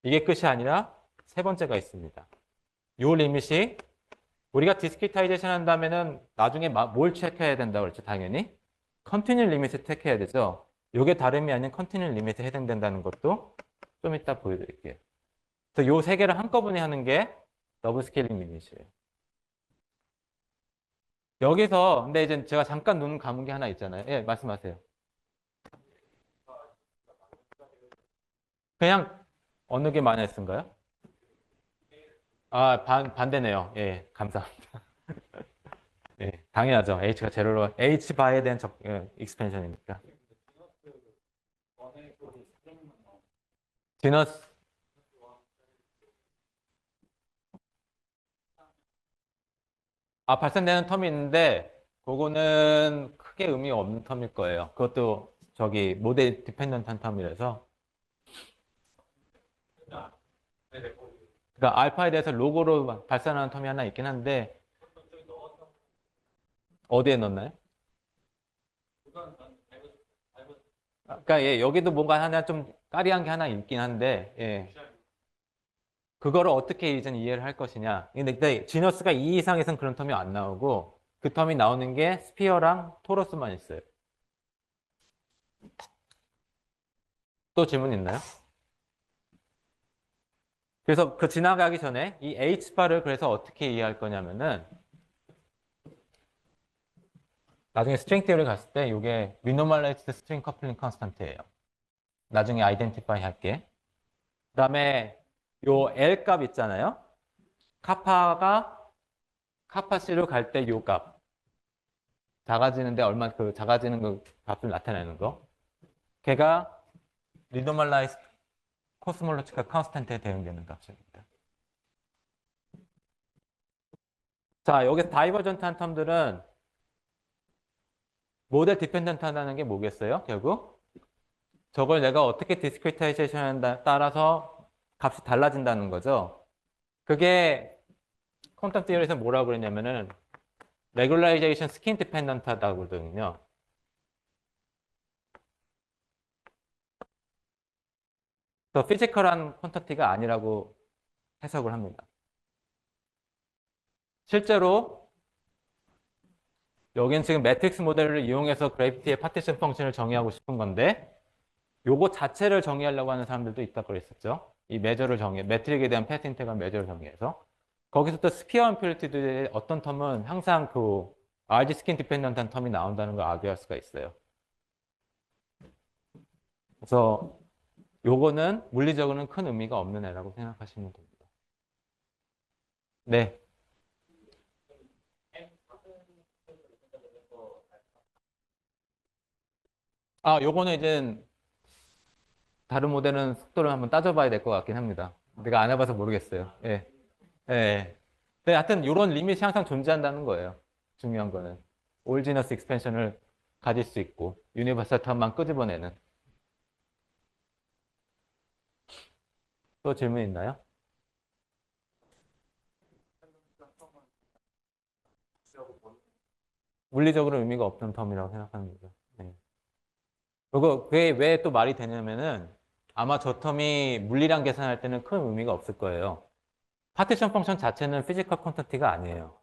이게 끝이 아니라 세 번째가 있습니다. 요 리밋이 우리가 디스크리타이제이션 한다면은 나중에 뭘 체크해야 된다고 그랬죠, 당연히. 컨티뉴 리밋을 체크해야 되죠. 요게 다름이 아닌 컨티뉴 리밋에 해당된다는 것도 좀 이따 보여드릴게요. 그래서 요 세 개를 한꺼번에 하는 게 더블 스케일링 리밋이에요. 여기서 근데 이제 제가 잠깐 눈 감은 게 하나 있잖아요. 예, 말씀하세요. 그냥 어느 게 많이 했은가요? 반대네요. 예, 감사합니다. 예, 당연하죠. H가 제로로 H 바에 대한 익스펜션이니까. 디너스 발생되는 텀이 있는데 그거는 크게 의미가 없는 텀일 거예요. 그것도 저기 모델 디펜던트한 텀이라서. 그러니까 알파에 대해서 로고로 발산하는 텀이 하나 있긴 한데 어디에 넣나요? 그러니까 예, 여기도 뭔가 하나 좀 까리한 게 하나 있긴 한데 예. 그거를 어떻게 이제 이해를 할 것이냐. 근데 지너스가 2 이상에선 그런 텀이 안 나오고 그 텀이 나오는 게 스피어랑 토러스만 있어요. 또 질문 있나요? 그래서 그 지나가기 전에 이 H바를 그래서 어떻게 이해할 거냐면은 나중에 스트링 티어리 갔을 때 이게 리노멀라이즈드 스트링 커플링 컨스턴트예요. 나중에 아이덴티파이 할게. 그다음에 요 L 값 있잖아요. 카파 C로 갈 때 요 값. 작아지는데 얼마 그 작아지는 그 값을 나타내는 거. 걔가 리노멀라이즈 코스몰로치카 컨스탄트에 대응되는 값입니다. 자, 여기서 다이버전트한 텀들은 모델 디펜던트 하다는 게 뭐겠어요? 결국 저걸 내가 어떻게 디스크리타이제이션 한다 따라서 값이 달라진다는 거죠. 그게 퀀텀 티어리에서 뭐라고 그랬냐면은 레귤라이제이션 스킨 디펜던트 하다고 그러거든요. 더 피지컬한 퀀터티가 아니라고 해석을 합니다. 실제로 여기는 지금 매트릭스 모델을 이용해서 그래비티의 파티션 펑션을 정의하고 싶은 건데 요거 자체를 정의하려고 하는 사람들도 있다고 그랬었죠. 이 매저를 매트릭에 대한 패스 인테그랄 매저를 정의해서 거기서 또 스피어 임퓨리티드의 어떤 텀은 항상 그 RG 스킨 디펜던트한 텀이 나온다는 걸 아기할 수가 있어요. 그래서 요거는 물리적으로는 큰 의미가 없는 애라고 생각하시면 됩니다. 네. 아, 요거는 이제 다른 모델은 속도를 한번 따져봐야 될 것 같긴 합니다. 내가 안 해봐서 모르겠어요. 예. 예. 근데 하여튼 이런 리밋이 항상 존재한다는 거예요. 중요한 거는. 올지너스 익스펜션을 가질 수 있고 유니버설 텀만 끄집어내는. 또 질문 있나요? 물리적으로 의미가 없는 텀이라고 생각합니다. 네. 그리고 그게 왜 또 말이 되냐면은 아마 저 텀이 물리량 계산할 때는 큰 의미가 없을 거예요. 파티션 펑션 자체는 피지컬 퀀터티가 아니에요.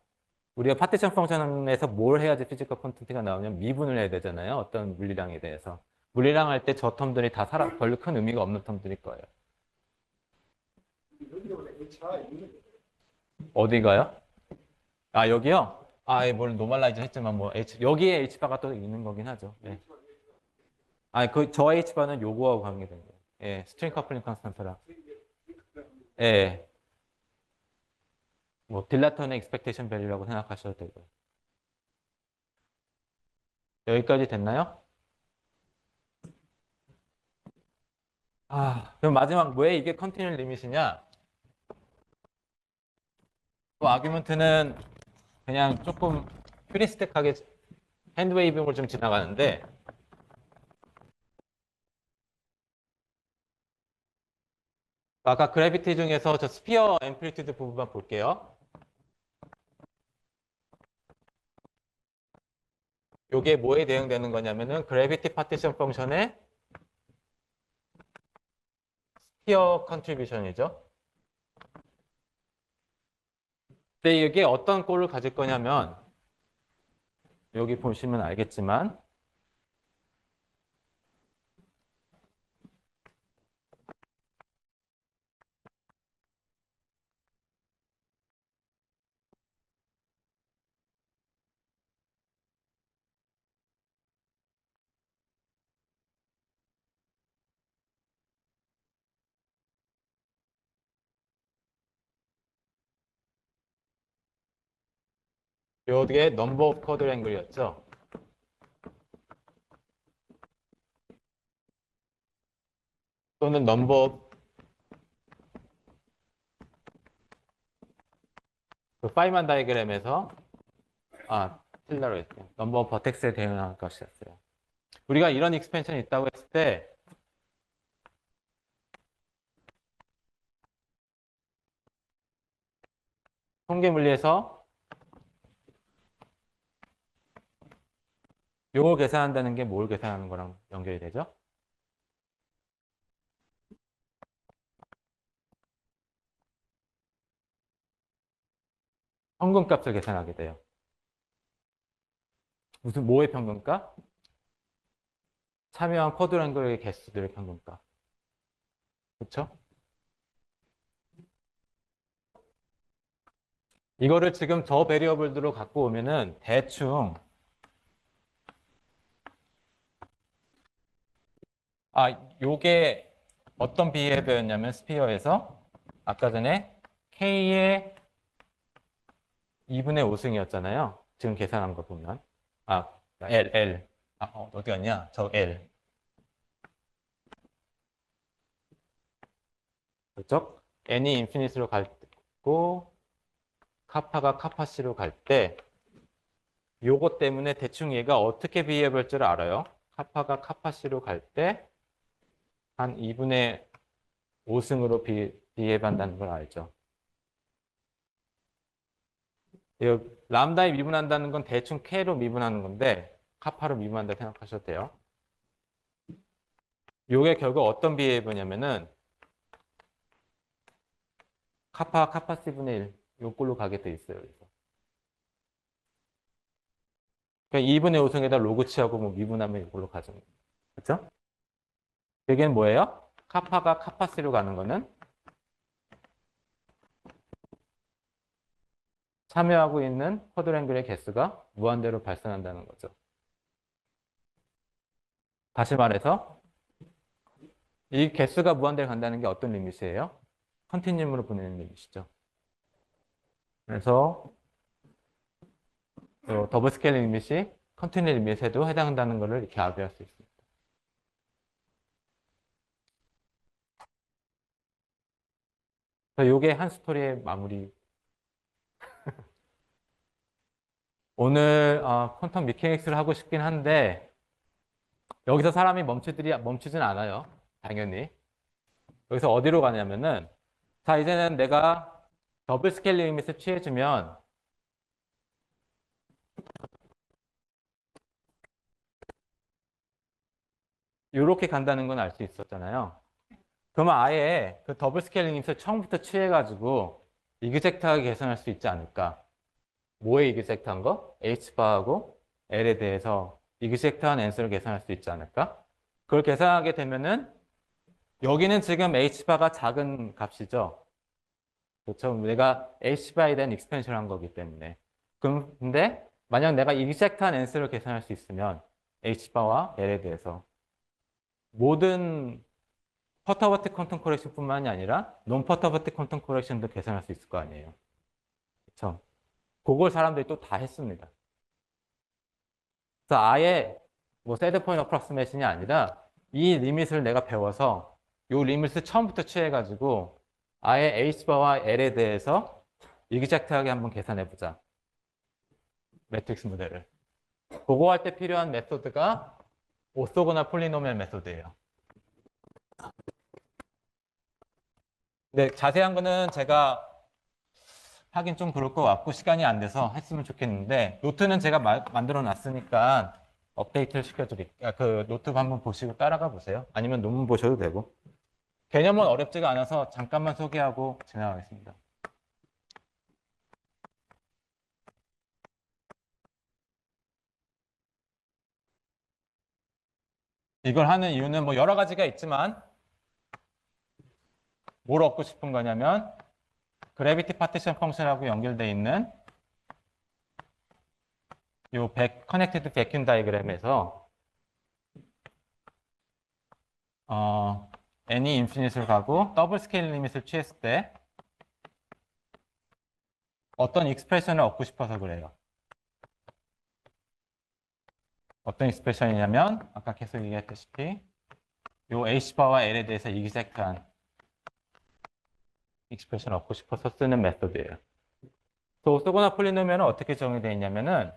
우리가 파티션 펑션에서 뭘 해야지 피지컬 퀀터티가 나오냐면 미분을 해야 되잖아요. 어떤 물리량에 대해서. 물리량 할 때 저 텀들이 다 별로 큰 의미가 없는 텀들일 거예요. 여기 원래 H가 있는 어디가요? 아, 여기요? 아, 예, 물론 노멀라이즈 했지만 뭐 여기에 H바가 또 있는 거긴 하죠. 네. 아, 저 H바는 요거하고 관계된 거예요. 예, 스트링 커플링 컨스턴트랑. 예. 뭐 딜라톤의 익스펙테이션 밸류라고 생각하셔도 되고요. 여기까지 됐나요? 아, 그럼 마지막 왜 이게 컨티뉴얼 리밋이냐? 그 아규먼트는 그냥 조금 휴리스틱하게 핸드웨이빙을 좀 지나가는데 아까 그래비티 중에서 저 스피어 앰플리튜드 부분만 볼게요. 요게 뭐에 대응되는 거냐면은 그래비티 파티션 펑션의 스피어 컨트리뷰션이죠. 근데 이게 어떤 꼴을 가질 거냐면 여기 보시면 알겠지만 요게 넘버 오브 쿼드랭글이었죠. 또는 넘버 오브 그 파이만 다이그램에서 틀려로 했어요. 넘버 오브 버텍스에 대응할 것이었어요. 우리가 이런 익스펜션이 있다고 했을 때 통계 물리에서 요걸 계산한다는 게 뭘 계산하는 거랑 연결이 되죠? 평균값을 계산하게 돼요. 무슨 뭐의 평균값? 참여한 쿼드랭글의 개수들의 평균값. 그렇죠? 이거를 지금 저 베리어블들로 갖고 오면은 대충 요게 어떤 비헤비어였냐면 스피어에서 아까 전에 K의 2분의 5승이었잖아요. 지금 계산한 거 보면. L. 어디 갔냐? 저 L. 그렇죠? n이 인피니트로 갈고 카파가 카파C로 갈 때 요거 때문에 대충 얘가 어떻게 비해볼 줄 알아요? 카파가 카파C로 갈 때 한 2분의 5승으로 비해반다는 걸 알죠. 이 람다에 미분한다는 건 대충 K로 미분하는 건데 카파로 미분한다 생각하셔도 돼요. 요게 결국 어떤 비해보냐면은 카파 C분의 1 요꼴로 가게 돼 있어요. 그래서. 그러니까 2분의 5승에다 로그 치하고 뭐 미분하면 이걸로 가죠. 그렇죠? 여기는 뭐예요? 카파가 카파C로 가는 거는 참여하고 있는 쿼드랭글의 개수가 무한대로 발생한다는 거죠. 다시 말해서 이 개수가 무한대로 간다는 게 어떤 리밋이에요? 컨티뉴움으로 보내는 리밋이죠. 그래서 더블 스케일링 리밋이 컨티뉴 리밋에도 해당한다는 것을 이렇게 압의할 수 있습니다. 그래서 이게 한 스토리의 마무리. 오늘 퀀텀 미케닉스를 하고 싶긴 한데 여기서 사람이 멈추진 않아요. 당연히. 여기서 어디로 가냐면은 자 이제는 내가 더블 스케일링 리밋을 취해주면 이렇게 간다는 건 알 수 있었잖아요. 그러면 아예 그 더블 스케일링 리밋을 처음부터 취해가지고 이그젝트하게 계산할 수 있지 않을까? 뭐에 이그젝트한 거? H바하고 L에 대해서 이그젝트한 앤서를 계산할 수 있지 않을까? 그걸 계산하게 되면은 여기는 지금 H바가 작은 값이죠. 그렇죠? 내가 H바에 대한 익스펜션을 한 거기 때문에. 근데 만약 내가 이그젝트한 앤서를 계산할 수 있으면 H바와 L에 대해서 모든 퍼터버티 퀀텀 코렉션뿐만이 아니라 논 퍼터버티 퀀텀 코렉션도 계산할 수 있을 거 아니에요. 그렇죠? 그걸 사람들이 또 다 했습니다. 그래서 아예 뭐 세드 포인트 어프락시메이션이 아니라 이 리밋을 내가 배워서 이 리밋을 처음부터 취해가지고 아예 H바와 L에 대해서 이그젝트하게 한번 계산해보자. 매트릭스 모델을. 그거 할 때 필요한 메소드가 오소고널 폴리노미얼 메소드예요. 네, 자세한 거는 제가 하긴 좀 그럴 것 같고 시간이 안 돼서 했으면 좋겠는데 노트는 제가 만들어 놨으니까 업데이트를 시켜드릴게요. 그 노트 한번 보시고 따라가 보세요. 아니면 논문 보셔도 되고. 개념은 어렵지가 않아서 잠깐만 소개하고 지나가겠습니다. 이걸 하는 이유는 뭐 여러 가지가 있지만 뭘 얻고 싶은 거냐면 그래비티 파티션 펑션하고 연결되어 있는 요 커넥티드 백균 다이그램에서 n이 인피니트를 가고 더블 스케일 리밋을 취했을 때 어떤 익스프레션을 얻고 싶어서 그래요. 어떤 익스프레션이냐면 아까 계속 얘기했다시피 요 H바와 L에 대해서 이그젝트한 익스프레션을 얻고 싶어서 쓰는 메소드예요. 또 오소고널 폴리노미얼은 어떻게 정의되어 있냐면은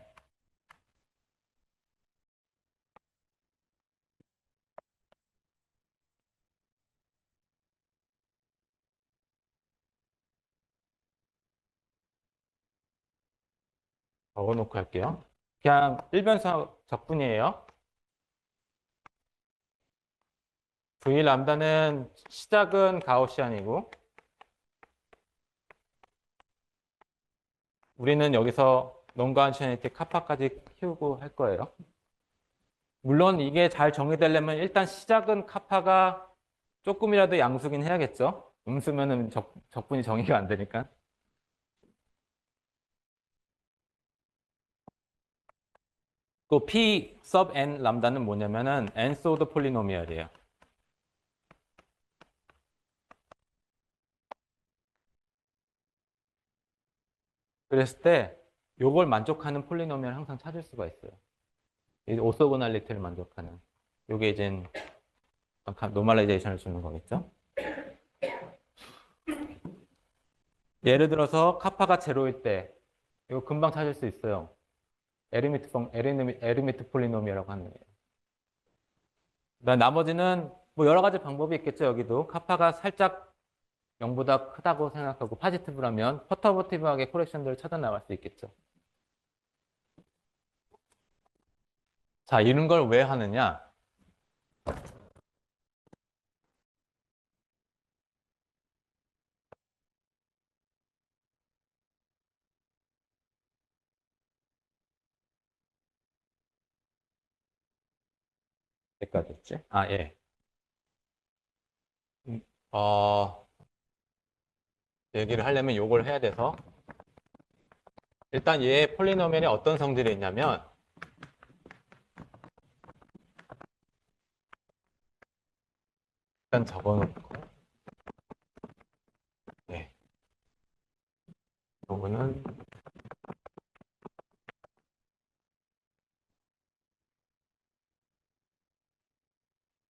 적어놓고 할게요. 그냥 일변서 적분이에요. V 람다는 시작은 가우시안이고 우리는 여기서 논가우시안이티 카파까지 키우고 할 거예요. 물론 이게 잘 정의되려면 일단 시작은 카파가 조금이라도 양수긴 해야겠죠. 음수면은 적분이 정의가 안 되니까. 또 P sub n 람다는 뭐냐면은 nth order 폴리노미얼이에요. 그랬을 때 요걸 만족하는 폴리노미얼을 항상 찾을 수가 있어요. 이 오소고날리티를 만족하는. 요게 이제 노멀라이제이션을 주는 거겠죠. 예를 들어서 카파가 제로일 때 이거 금방 찾을 수 있어요. 에르미트 폴리노미얼이라고 하는 거예요. 그다음 나머지는 뭐 여러 가지 방법이 있겠죠. 여기도 카파가 살짝 0보다 크다고 생각하고 파지티브라면 퍼터버티브하게 코렉션들을 찾아 나갈 수 있겠죠. 자, 이런 걸 왜 하느냐? 여기까지 했지? 아, 예. 음, 어, 얘기를 하려면 요걸 해야 돼서 일단 얘 폴리노미얼에 어떤 성질이 있냐면 일단 적어놓고 네. 요거는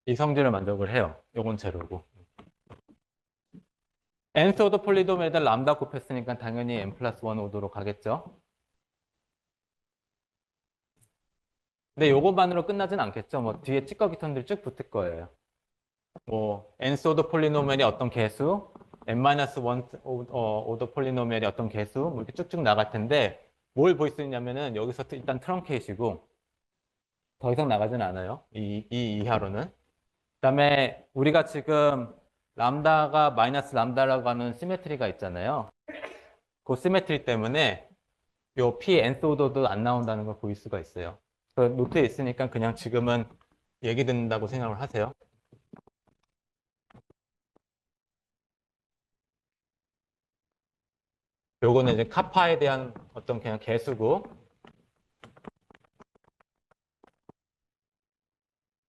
이 성질을 만족을 해요. 요건 제로고. nth 오더 폴리노미얼에다 람다 곱했으니까 당연히 n 플러스 1 오더로 가겠죠. 근데 요것만으로 끝나진 않겠죠. 뭐 뒤에 찌꺼기 턴들이 쭉 붙을 거예요. 뭐 nth 오더 폴리노미얼이 어떤 개수, n-1 오더 폴리노미얼이 어떤 개수 뭐 이렇게 쭉쭉 나갈 텐데 뭘 볼 수 있냐면은 여기서 일단 트렁케이시고 더 이상 나가진 않아요. 이 이하로는. 그다음에 우리가 지금 람다가 마이너스 람다라고 하는 시메트리가 있잖아요. 그 시메트리 때문에 요 p nth 오더도 안 나온다는 걸 보일 수가 있어요. 그 노트에 있으니까 그냥 지금은 얘기 듣는다고 생각을 하세요. 요거는 이제 카파에 대한 어떤 그냥 개수고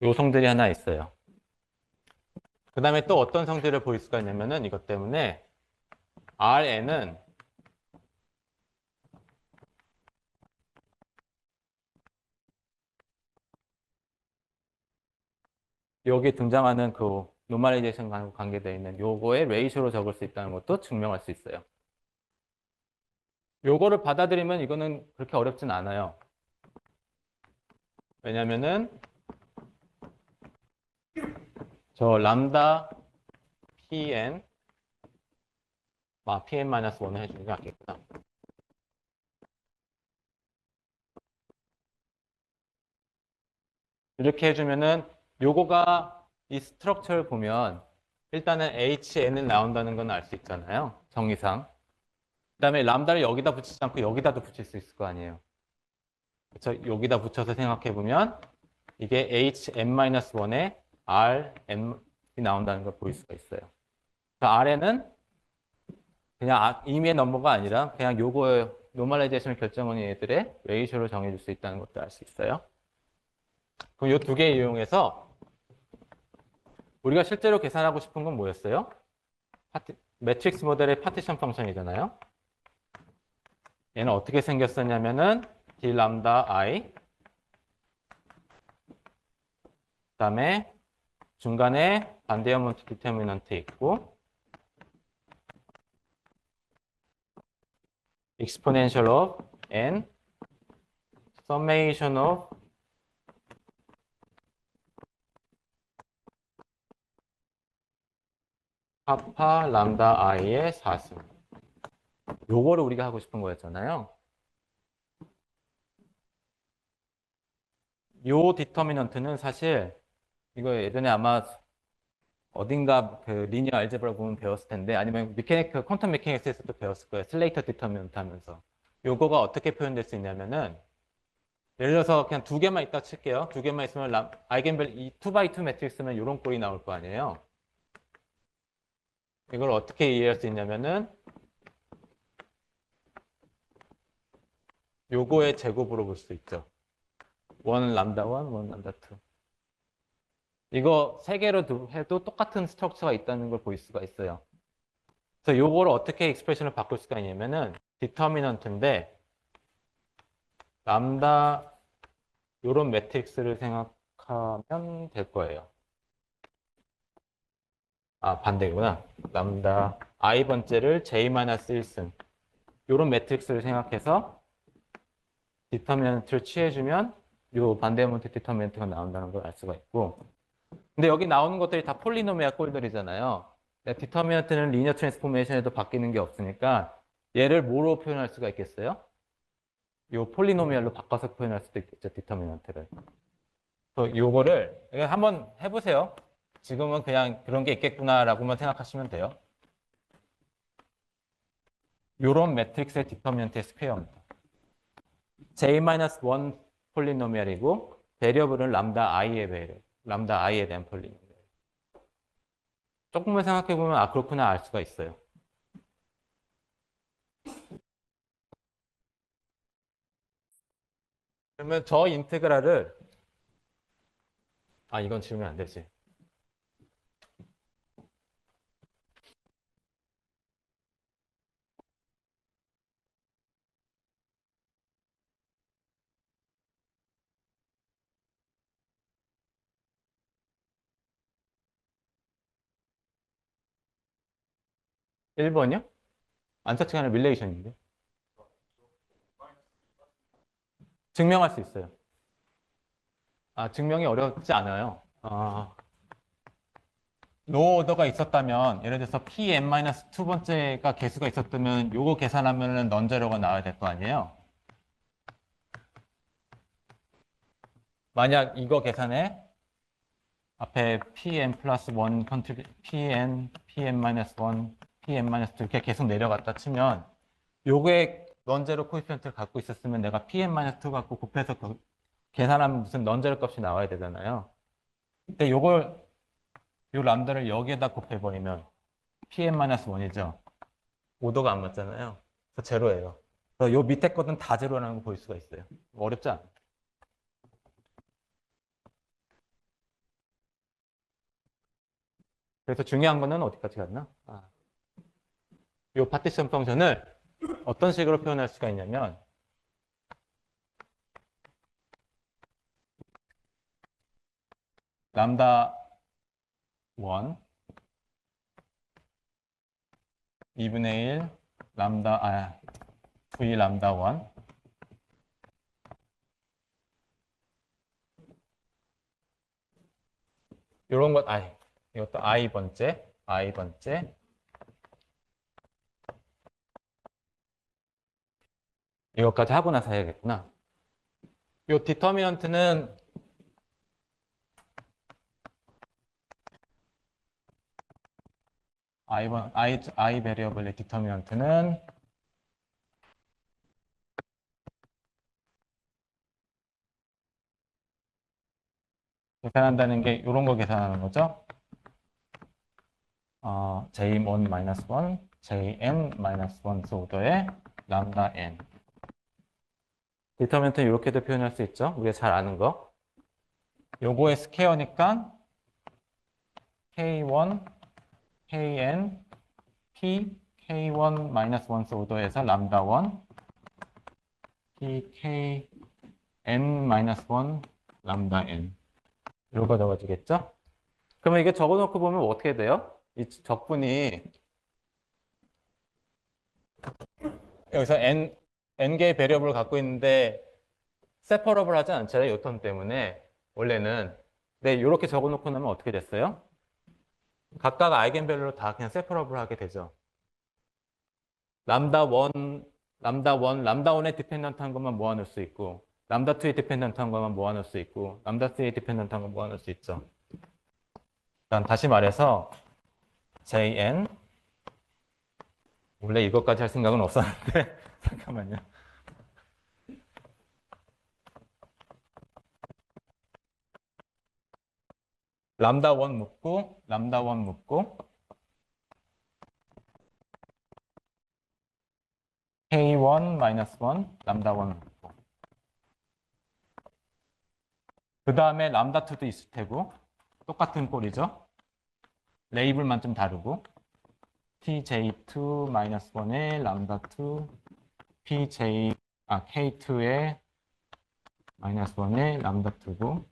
요 성질이 하나 있어요. 그 다음에 또 어떤 성질을 보일 수가 있냐면은 이것 때문에 Rn은 여기 등장하는 그 노멀라이제이션과 관계되어 있는 요거의 레이쇼로 적을 수 있다는 것도 증명할 수 있어요. 요거를 받아들이면 이거는 그렇게 어렵진 않아요. 왜냐면은 저 람다 pn pn-1을 해주는 게 낫겠구나. 이렇게 해주면은 요거가 이 스트럭처를 보면 일단은 hn은 나온다는 건 알 수 있잖아요. 정의상. 그다음에 람다를 여기다 붙이지 않고 여기다도 붙일 수 있을 거 아니에요. 그래서 여기다 붙여서 생각해 보면 이게 hm-1에 rm이 나온다는 걸 보일 수가 있어요. rn은 그냥 임의의 넘버가 아니라 그냥 요거 노멀라이제이션을 결정하는 얘들의 레이쇼로 정해줄 수 있다는 것도 알 수 있어요. 그럼 요 두 개 이용해서 우리가 실제로 계산하고 싶은 건 뭐였어요? 매트릭스 모델의 파티션 펑션이잖아요. 얘는 어떻게 생겼었냐면은 d 람다 i 그다음에 중간에 반대어먼트 디터미넌트 있고 exponential of n summation of 파파 람다 i의 4승. 요거를 우리가 하고 싶은 거였잖아요. 요 디터미넌트는 사실 이거 예전에 아마 어딘가 그 리니어 알제브라 보면 배웠을 텐데 아니면 퀀텀 메케닉스에서도 배웠을 거예요. 슬레이터 디터미넌트 하면서. 요거가 어떻게 표현될 수 있냐면은 예를 들어서 그냥 두 개만 있다 칠게요. 두 개만 있으면 아이겐밸 2x2 매트릭스면 이런 꼴이 나올 거 아니에요. 이걸 어떻게 이해할 수 있냐면은 요거의 제곱으로 볼 수 있죠. 원 람다 1, 원 람다 2. 이거 세 개로 해도 똑같은 스트럭처가 있다는 걸 볼 수가 있어요. 그래서 요거를 어떻게 익스프레션을 바꿀 수가 있냐면은 디터미넌트인데 람다 요런 매트릭스를 생각하면 될 거예요. 아, 반대구나. 람다 i번째를 j-1승 요런 매트릭스를 생각해서 디터미넌트를 취해주면 요 반대문트 디터미넌트가 나온다는 걸 알 수가 있고, 근데 여기 나오는 것들이 다 폴리노미얼 꼴들이잖아요. 디터미넌트는 리니어 트랜스포메이션에도 바뀌는 게 없으니까 얘를 뭐로 표현할 수가 있겠어요? 요 폴리노미얼로 바꿔서 표현할 수도 있겠죠, 디터미넌트를. 그래서 요거를 한번 해보세요. 지금은 그냥 그런 게 있겠구나라고만 생각하시면 돼요. 요런 매트릭스의 디터미넌트의 스퀘어입니다. j-1 폴리노미얼이고 베리어블은 람다 i에 대한 폴리노미얼. 조금만 생각해보면 아 그렇구나 알 수가 있어요. 그러면 저 인테그랄을 아 이건 지우면 안 되지. (1번이요) 안 터치가 아니라 릴레이션인데 증명할 수 있어요. 아 증명이 어렵지 않아요. 로우 오더가 있었다면 예를 들어서 pn-두 번째가 개수가 있었다면 요거 계산하면은 넌제로가 나와야 될 거 아니에요. 만약 이거 계산해 앞에 pn 플러스 1 pn-1 pn-2 이렇게 계속 내려갔다 치면 요게 넌제로 코에피션트를 갖고 있었으면 내가 pn-2 갖고 곱해서 계산하면 무슨 넌제로 값이 나와야 되잖아요. 근데 요걸 요 람다를 여기에다 곱해버리면 pn-1이죠. 오더가 안 맞잖아요. 그래서 제로예요. 그래서 요 밑에 거는 다 제로라는 거 볼 수가 있어요. 어렵지 않아요. 그래서 중요한 거는 어디까지 갔나? 요 파티션 펑션을 어떤 식으로 표현할 수가 있냐면 람다 1 2분의 1 v 람다 1 요런 것 이것도 i번째 이것까지 하고 나서 해야겠구나. 요 디터미넌트는 i 베리어블의 디터미넌트는 계산한다는 게 이런 거 계산하는 거죠. j1-1, jn-1 오더의 람다 n. 디터미넌트는 이렇게도 표현할 수 있죠. 우리가 잘 아는 거. 요거의 스퀘어니까 k1, kn, p, k1-1 오더에서 람다 1, p, kn-1 람다 n. 이거 적어지겠죠? 그러면 이게 적어놓고 보면 어떻게 돼요? 이 적분이 여기서 n개의 베리어블을 갖고 있는데 세퍼러블 하지 않잖아요. 요 텀 때문에 원래는. 네, 이렇게 적어놓고 나면 어떻게 됐어요? 각각 아이겐밸류로 다 그냥 세퍼러블 하게 되죠. 람다 1, 람다 1에 디펜던트한 것만 모아놓을 수 있고 람다 2에 디펜던트한 것만 모아놓을 수 있고 람다 3에 디펜던트한 것 모아놓을 수 있죠. 일단 다시 말해서 jn 원래 이것까지 할 생각은 없었는데 잠깐만요. 람다 1 묶고 람다 1 묶고 k1-1 람다 1 묶고 그 다음에 람다2도 있을 테고 똑같은 꼴이죠. 레이블만 좀 다르고 tj2-1의 람다2 k2의 -1의 람다2고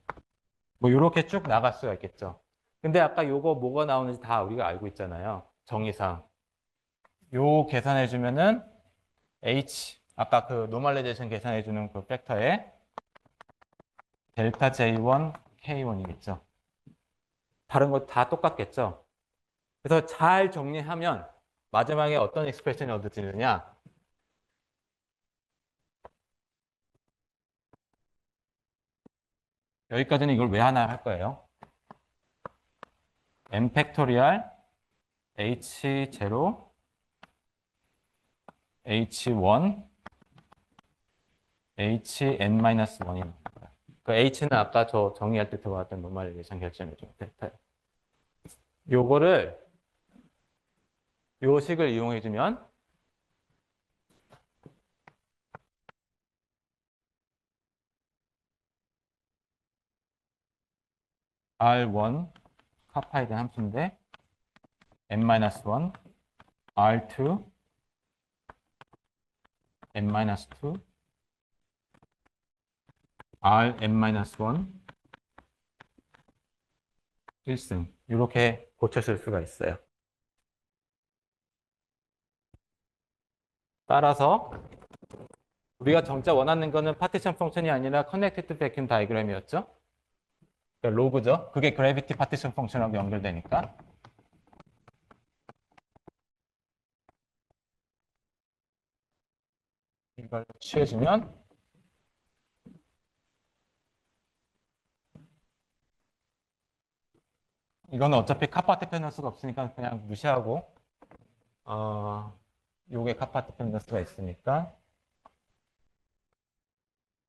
뭐 이렇게 쭉 나갈 수가 있겠죠. 근데 아까 요거 뭐가 나오는지 다 우리가 알고 있잖아요. 정의상. 요 계산해 주면은 h 아까 그 노멀라이제이션 계산해 주는 그 팩터에 델타 J1 K1이겠죠. 다른 거 다 똑같겠죠. 그래서 잘 정리하면 마지막에 어떤 익스프레션이 얻어지느냐? 여기까지는 이걸 왜 하나 할 거예요. n 팩토리얼 h0 h1 hn-1이 그 h는 아까 저 정의할 때 들어왔던 노멀리제이션 결정이 좀 델타예요. 요거를 요 식을 이용해 주면 R1 카파에 대한 함수인데 n-1 R2 n-2 Rn-1 1승 이렇게 고쳐줄 수가 있어요. 따라서 우리가 정작 원하는 거는 파티션 펑션이 아니라 커넥티드 백큐럼 다이그램이었죠. 그러니까 로그죠. 그게 그래비티 파티션 펑션하고 연결되니까. 이걸 취해주면 이거는 어차피 카파 디펜던스가 없으니까 그냥 무시하고 요게 카파 디펜던스가 있으니까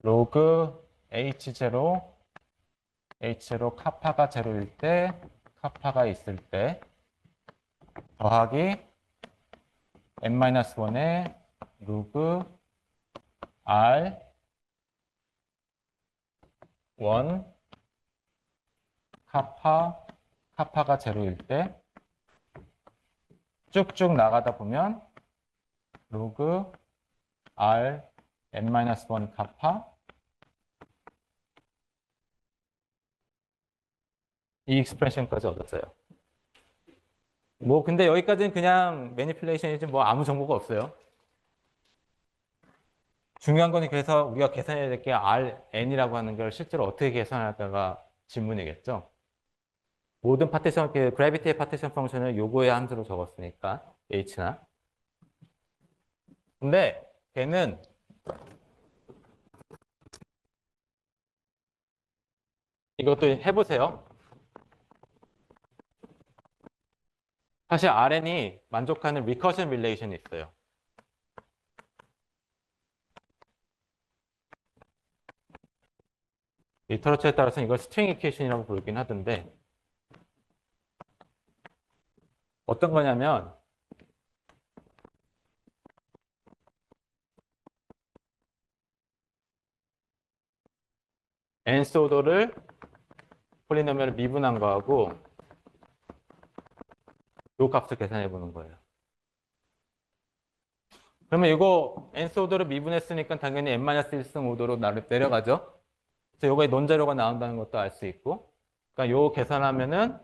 로그 H0 카파가 제로일 때 카파가 있을 때 더하기 n-1의 로그 R 1 카파가 제로일 때 쭉쭉 나가다 보면 로그 R n-1 카파 이 익스프레션까지 얻었어요. 뭐 근데 여기까지는 그냥 매니플레이션이지 뭐 아무 정보가 없어요. 중요한 건 그래서 우리가 계산해야 될 게 Rn이라고 하는 걸 실제로 어떻게 계산할까가 질문이겠죠. 모든 파티션, 그래비티의 파티션 펑션을 요거의 함수로 적었으니까 h나. 근데 걔는 이것도 해보세요. 사실 Rn이 만족하는 리커션 릴레이션이 있어요. 리터러처에 따라서는 이걸 스트링 이퀘이션이라고 부르긴 하던데 어떤 거냐면 nth 오더를 폴리노미얼을 미분한 거하고 요 값을 계산해 보는 거예요. 그러면 이거 nth 오더를 미분했으니까 당연히 n-1승 오더로 내려가죠. 그래서 요거에 논자료가 나온다는 것도 알 수 있고 그러니까 요 계산하면은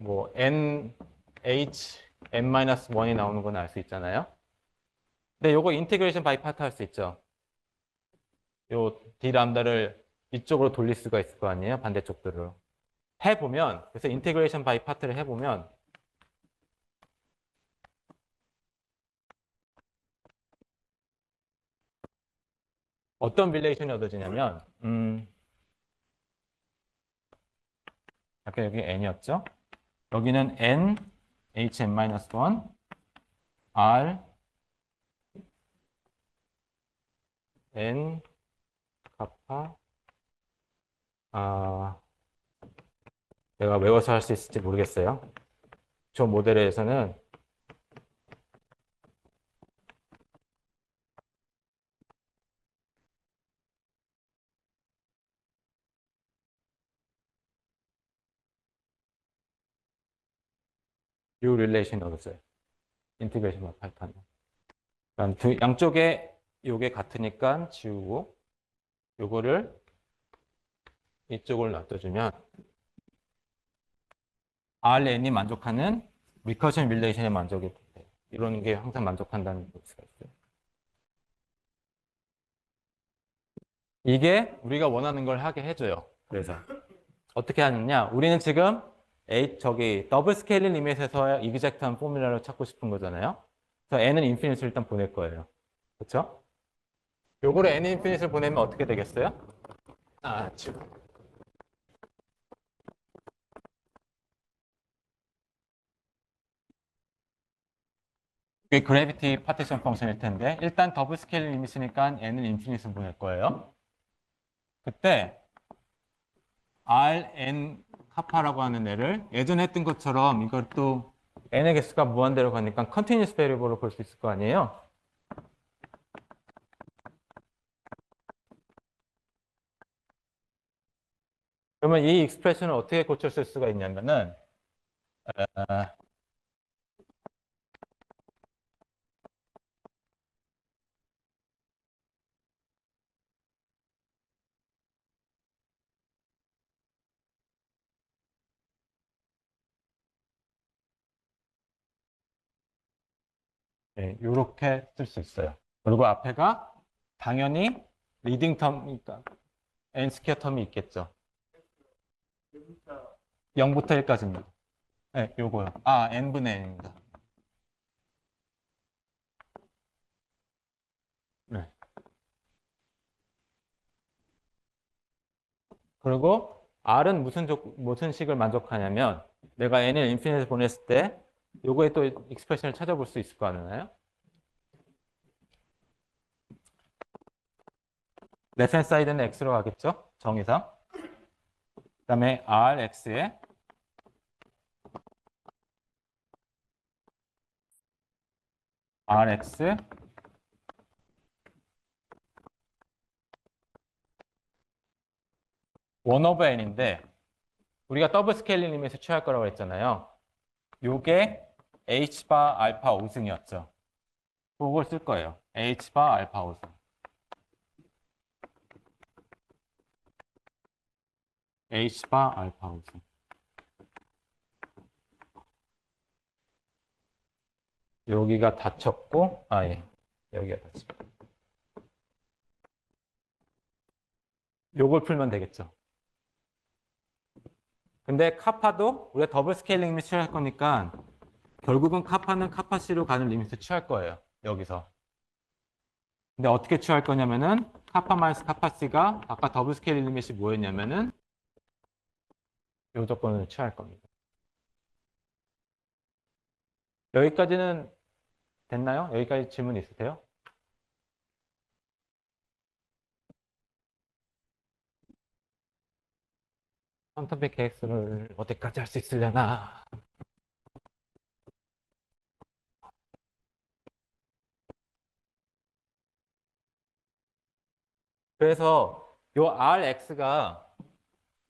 뭐 n, h, n-1이 나오는 건 알 수 있잖아요. 근데 요거 인테그레이션 바이 파트 할 수 있죠. 요 d 람다를 이쪽으로 돌릴 수가 있을 거 아니에요. 반대쪽들로. 해보면 그래서 인테그레이션 바이 파트를 해보면 어떤 릴레이션이 얻어지냐면 아까 여기 n이었죠. 여기는 n, hn-1 r n 카파 내가 외워서 할 수 있을지 모르겠어요. 저 모델에서는 요 릴레이션 넣었어요. 인티그레이션 파이썬. 그럼 양쪽에 요게 같으니까 지우고 요거를 이쪽을 놔둬주면 RN이 만족하는 리커션 릴레이션에 만족이 돼요. 이런 게 항상 만족한다는 수가 있어요. 이게 우리가 원하는 걸 하게 해줘요. 그래서 어떻게 하느냐? 우리는 지금 더블 스케일링 리밋에서의 이그젝트한 포뮬러를 찾고 싶은 거잖아요. 그래서 n은 인피니트를 일단 보낼 거예요. 그렇죠? 요거를 n 인피니트를 보내면 어떻게 되겠어요? 지금 이게 그래비티 파티션 펑션일 텐데 일단 더블 스케일링 리밋이니까 n은 인피니트를 보낼 거예요. 그때 Rn 카파라고 하는 애를 예전에 했던 것처럼 이걸 또 n의 개수가 무한대로 가니까 컨티뉴스 베리블로 볼 수 있을 거 아니에요? 그러면 이 익스프레션을 어떻게 고쳤을 수가 있냐면은 이렇게 쓸 수 있어요. 그리고 앞에가 당연히 리딩 텀, 그러니까 n 스퀘어 텀이 있겠죠. 0부터 1까지입니다. 네, 요거요. n분의 n입니다. 네. 그리고 R은 무슨 식을 만족하냐면 내가 n을 인피니트 보냈을 때 요거에 또 익스프레션을 찾아볼 수 있을 거 아니에요? 레프트 사이드는 x로 가겠죠? 정의상. 그다음에 Rx에 Rx 1/n인데 우리가 더블 스케일링 리밋을 취할 거라고 했잖아요. 요게 h바 알파 5승이었죠. 그걸 쓸 거예요. h바 알파 5승. h바 알파 5승. 여기가 닫혔고, 예. 여기가 닫혔고. 요걸 풀면 되겠죠. 근데 카파도 우리가 더블 스케일링 리밋 취할 거니까 결국은 카파는 카파 C로 가는 리밋을 취할 거예요. 여기서. 근데 어떻게 취할 거냐면은 카파 마이너스 카파 C가 아까 더블 스케일링 리밋이 뭐였냐면은 요 조건을 취할 겁니다. 여기까지는 됐나요? 여기까지 질문 있으세요? 퀀텀픽 KX를 어디까지 할 수 있으려나? 그래서 요 RX가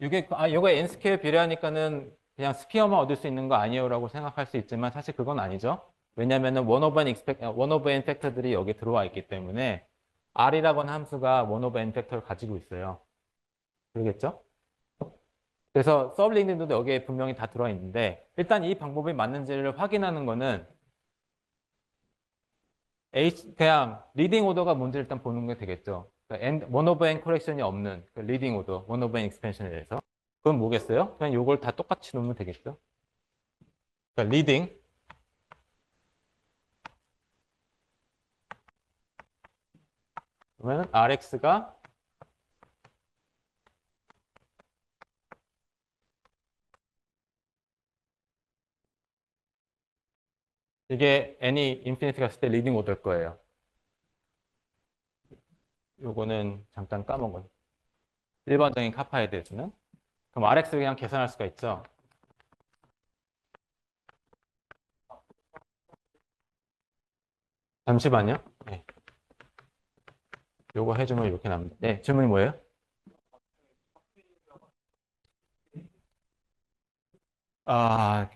요거 n 스퀘어 비례하니까는 그냥 스퀘어만 얻을 수 있는 거 아니에요라고 생각할 수 있지만 사실 그건 아니죠. 왜냐면은 원 오버 n 팩터들이 여기 들어와 있기 때문에 R이라고 하는 함수가 원 오버 n 팩터를 가지고 있어요. 그러겠죠? 그래서 서브리딩도 여기에 분명히 다 들어와 있는데 일단 이 방법이 맞는지를 확인하는 거는 그냥 리딩 오더가 뭔지 일단 보는 게 되겠죠. 원 오버 n 커렉션이 없는 그 리딩 오더, 원 오버 n 익스펜션에 대해서. 그건 뭐겠어요? 그냥 요걸 다 똑같이 놓으면 되겠죠. 그러니까 리딩 그러면 RX가 이게 n이 인피니티 갔을 때 리딩 오더일 거예요. 요거는 잠깐 까먹은 일반적인 카파에 대해서는. 그럼 RX를 그냥 계산할 수가 있죠. 잠시만요. 네. 요거 해주면 이렇게 납니다. 네, 질문이 뭐예요?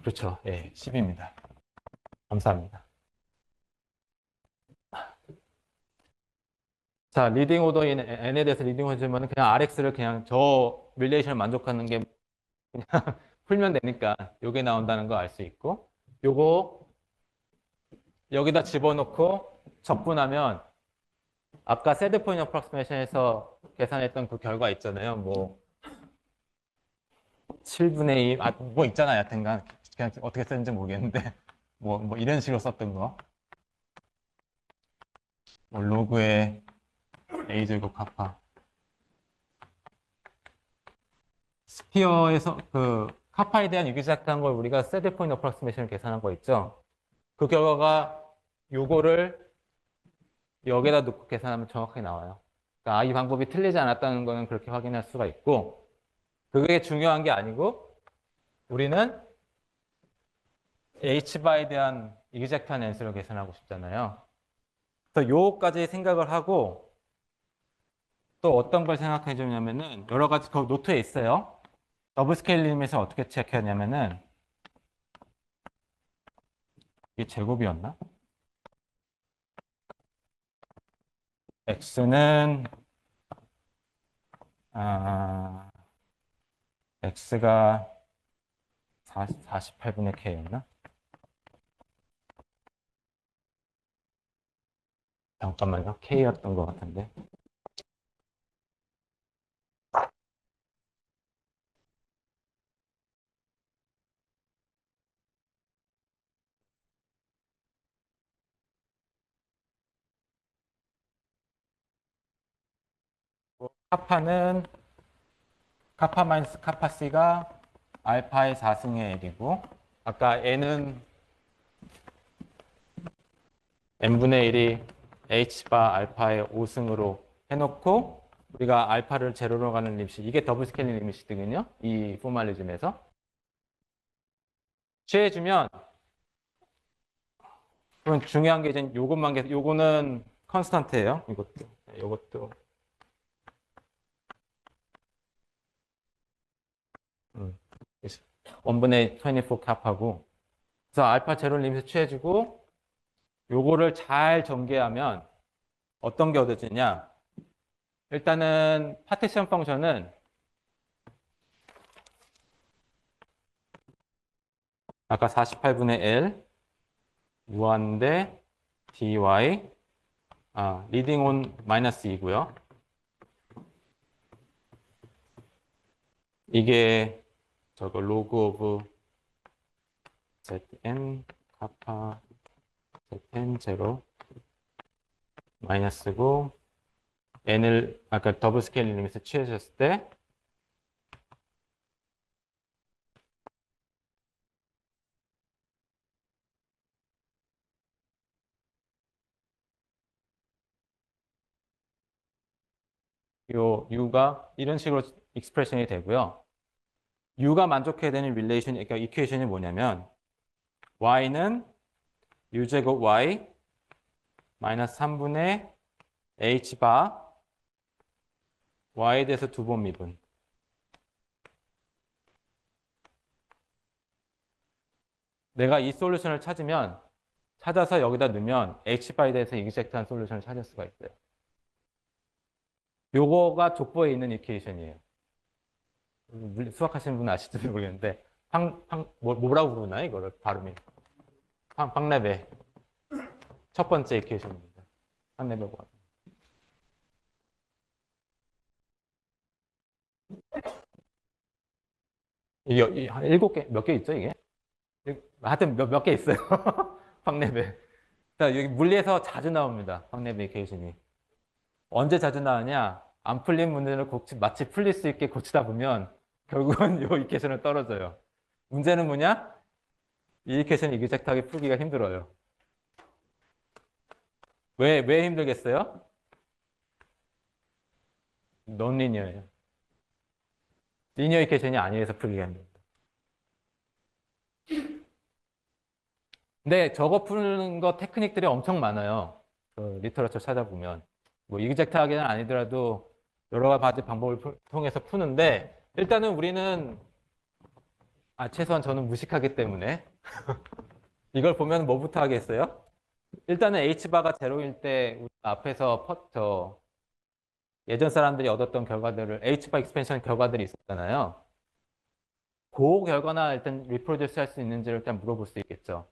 그렇죠. 예, 10입니다. 감사합니다. 자, 리딩 오더인 n에 대해서 리딩 오더면 그냥 RX를 그냥 저 릴레이션을 만족하는 게 그냥 풀면 되니까 요게 나온다는 거 알 수 있고, 요거 여기다 집어넣고 적분하면 아까 세드 포인트 어프로크시메이션에서 계산했던 그 결과 있잖아요. 뭐 7분의 2, 뭐 있잖아요. 여튼간 그냥 어떻게 썼는지 모르겠는데 뭐 이런 식으로 썼던 거. 뭐 로그의 a 제곱 카파. 스피어에서 그 카파에 대한 유기작한 걸 우리가 세드 포인트 어프로크시메이션을 계산한 거 있죠. 그 결과가 요거를 여기다 놓고 계산하면 정확하게 나와요. 그러니까 이 방법이 틀리지 않았다는 거는 그렇게 확인할 수가 있고, 그게 중요한 게 아니고 우리는 h바에 대한 이그젝트한 앤서를 계산하고 싶잖아요. 그래서 요거까지 생각을 하고 또 어떤 걸 생각해 주냐면은 여러 가지 그 노트에 있어요. 더블 스케일 리밋을 어떻게 체크했냐면은 이게 제곱이었나? x는 x가 48분의 k였나? 잠깐만요. k였던 것 같은데. 카파는 카파 마이너스 카파 C가 알파의 4승의 L이고, 아까 N은 N분의 1이 H바 알파의 5승으로 해놓고, 우리가 알파를 제로로 가는 리밋이, 이게 더블 스케일링 리밋이거든요. 이 포멀리즘에서. 취해주면, 그럼 중요한 게 이제 요것만, 요거는 컨스턴트예요. 이것도. 원분의 24 캡하고, 그래서 알파 제로 리밋을 취해주고 요거를 잘 전개하면 어떤 게 얻어지냐. 일단은 파티션 펑션은 아까 48분의 L 무한대 dy 리딩 온 마이너스 2고요. 이게 저거 로그 오브 zn 카파 zn 제로 마이너스고, n을 아까 더블 스케일 리밋을 취하셨을 때 요 u가 이런 식으로 익스프레션이 되고요. u가 만족해야 되는 릴레이션, 그러니까 이퀘이션이 뭐냐면 y는 u제곱 y 마이너스 3분의 h바 y에 대해서 2번 미분. 내가 이 솔루션을 찾아서 여기다 넣으면 h바에 대해서 이그젝트한 솔루션을 찾을 수가 있어요. 요거가 족보에 있는 이퀘이션이에요. 수학하시는 분 아실지 모르겠는데 뭐라고 부르나 이거를 발음이 팡레베 첫 번째 이퀘이션입니다. 팡레베 원. 이게 한 7개 몇 개 있죠 이게? 하여튼 몇 개 있어요. 팡레베. 여기 물리에서 자주 나옵니다. 팡레베 이퀘이션이. 언제 자주 나오냐? 안 풀린 문제를 마치 풀릴 수 있게 고치다 보면 결국은 이 이퀘이션은 떨어져요. 문제는 뭐냐? 이 이퀘이션 이그젝트하게 풀기가 힘들어요. 왜 힘들겠어요? 논리니어예요. 리니어 이퀘이션이 아니어서 풀기가 힘듭니다. 근데 저거 푸는 거 테크닉들이 엄청 많아요. 그 리터러처 찾아보면. 뭐 이그젝트하게는 아니더라도 여러 가지 방법을 통해서 푸는데, 일단은 우리는 최소한 저는 무식하기 때문에 이걸 보면 뭐부터 하겠어요? 일단은 H바가 제로일 때 우리 앞에서 예전 사람들이 얻었던 결과들을 H바 익스펜션 결과들이 있었잖아요. 그 결과나 일단 리프로듀스 할 수 있는지를 일단 물어볼 수 있겠죠.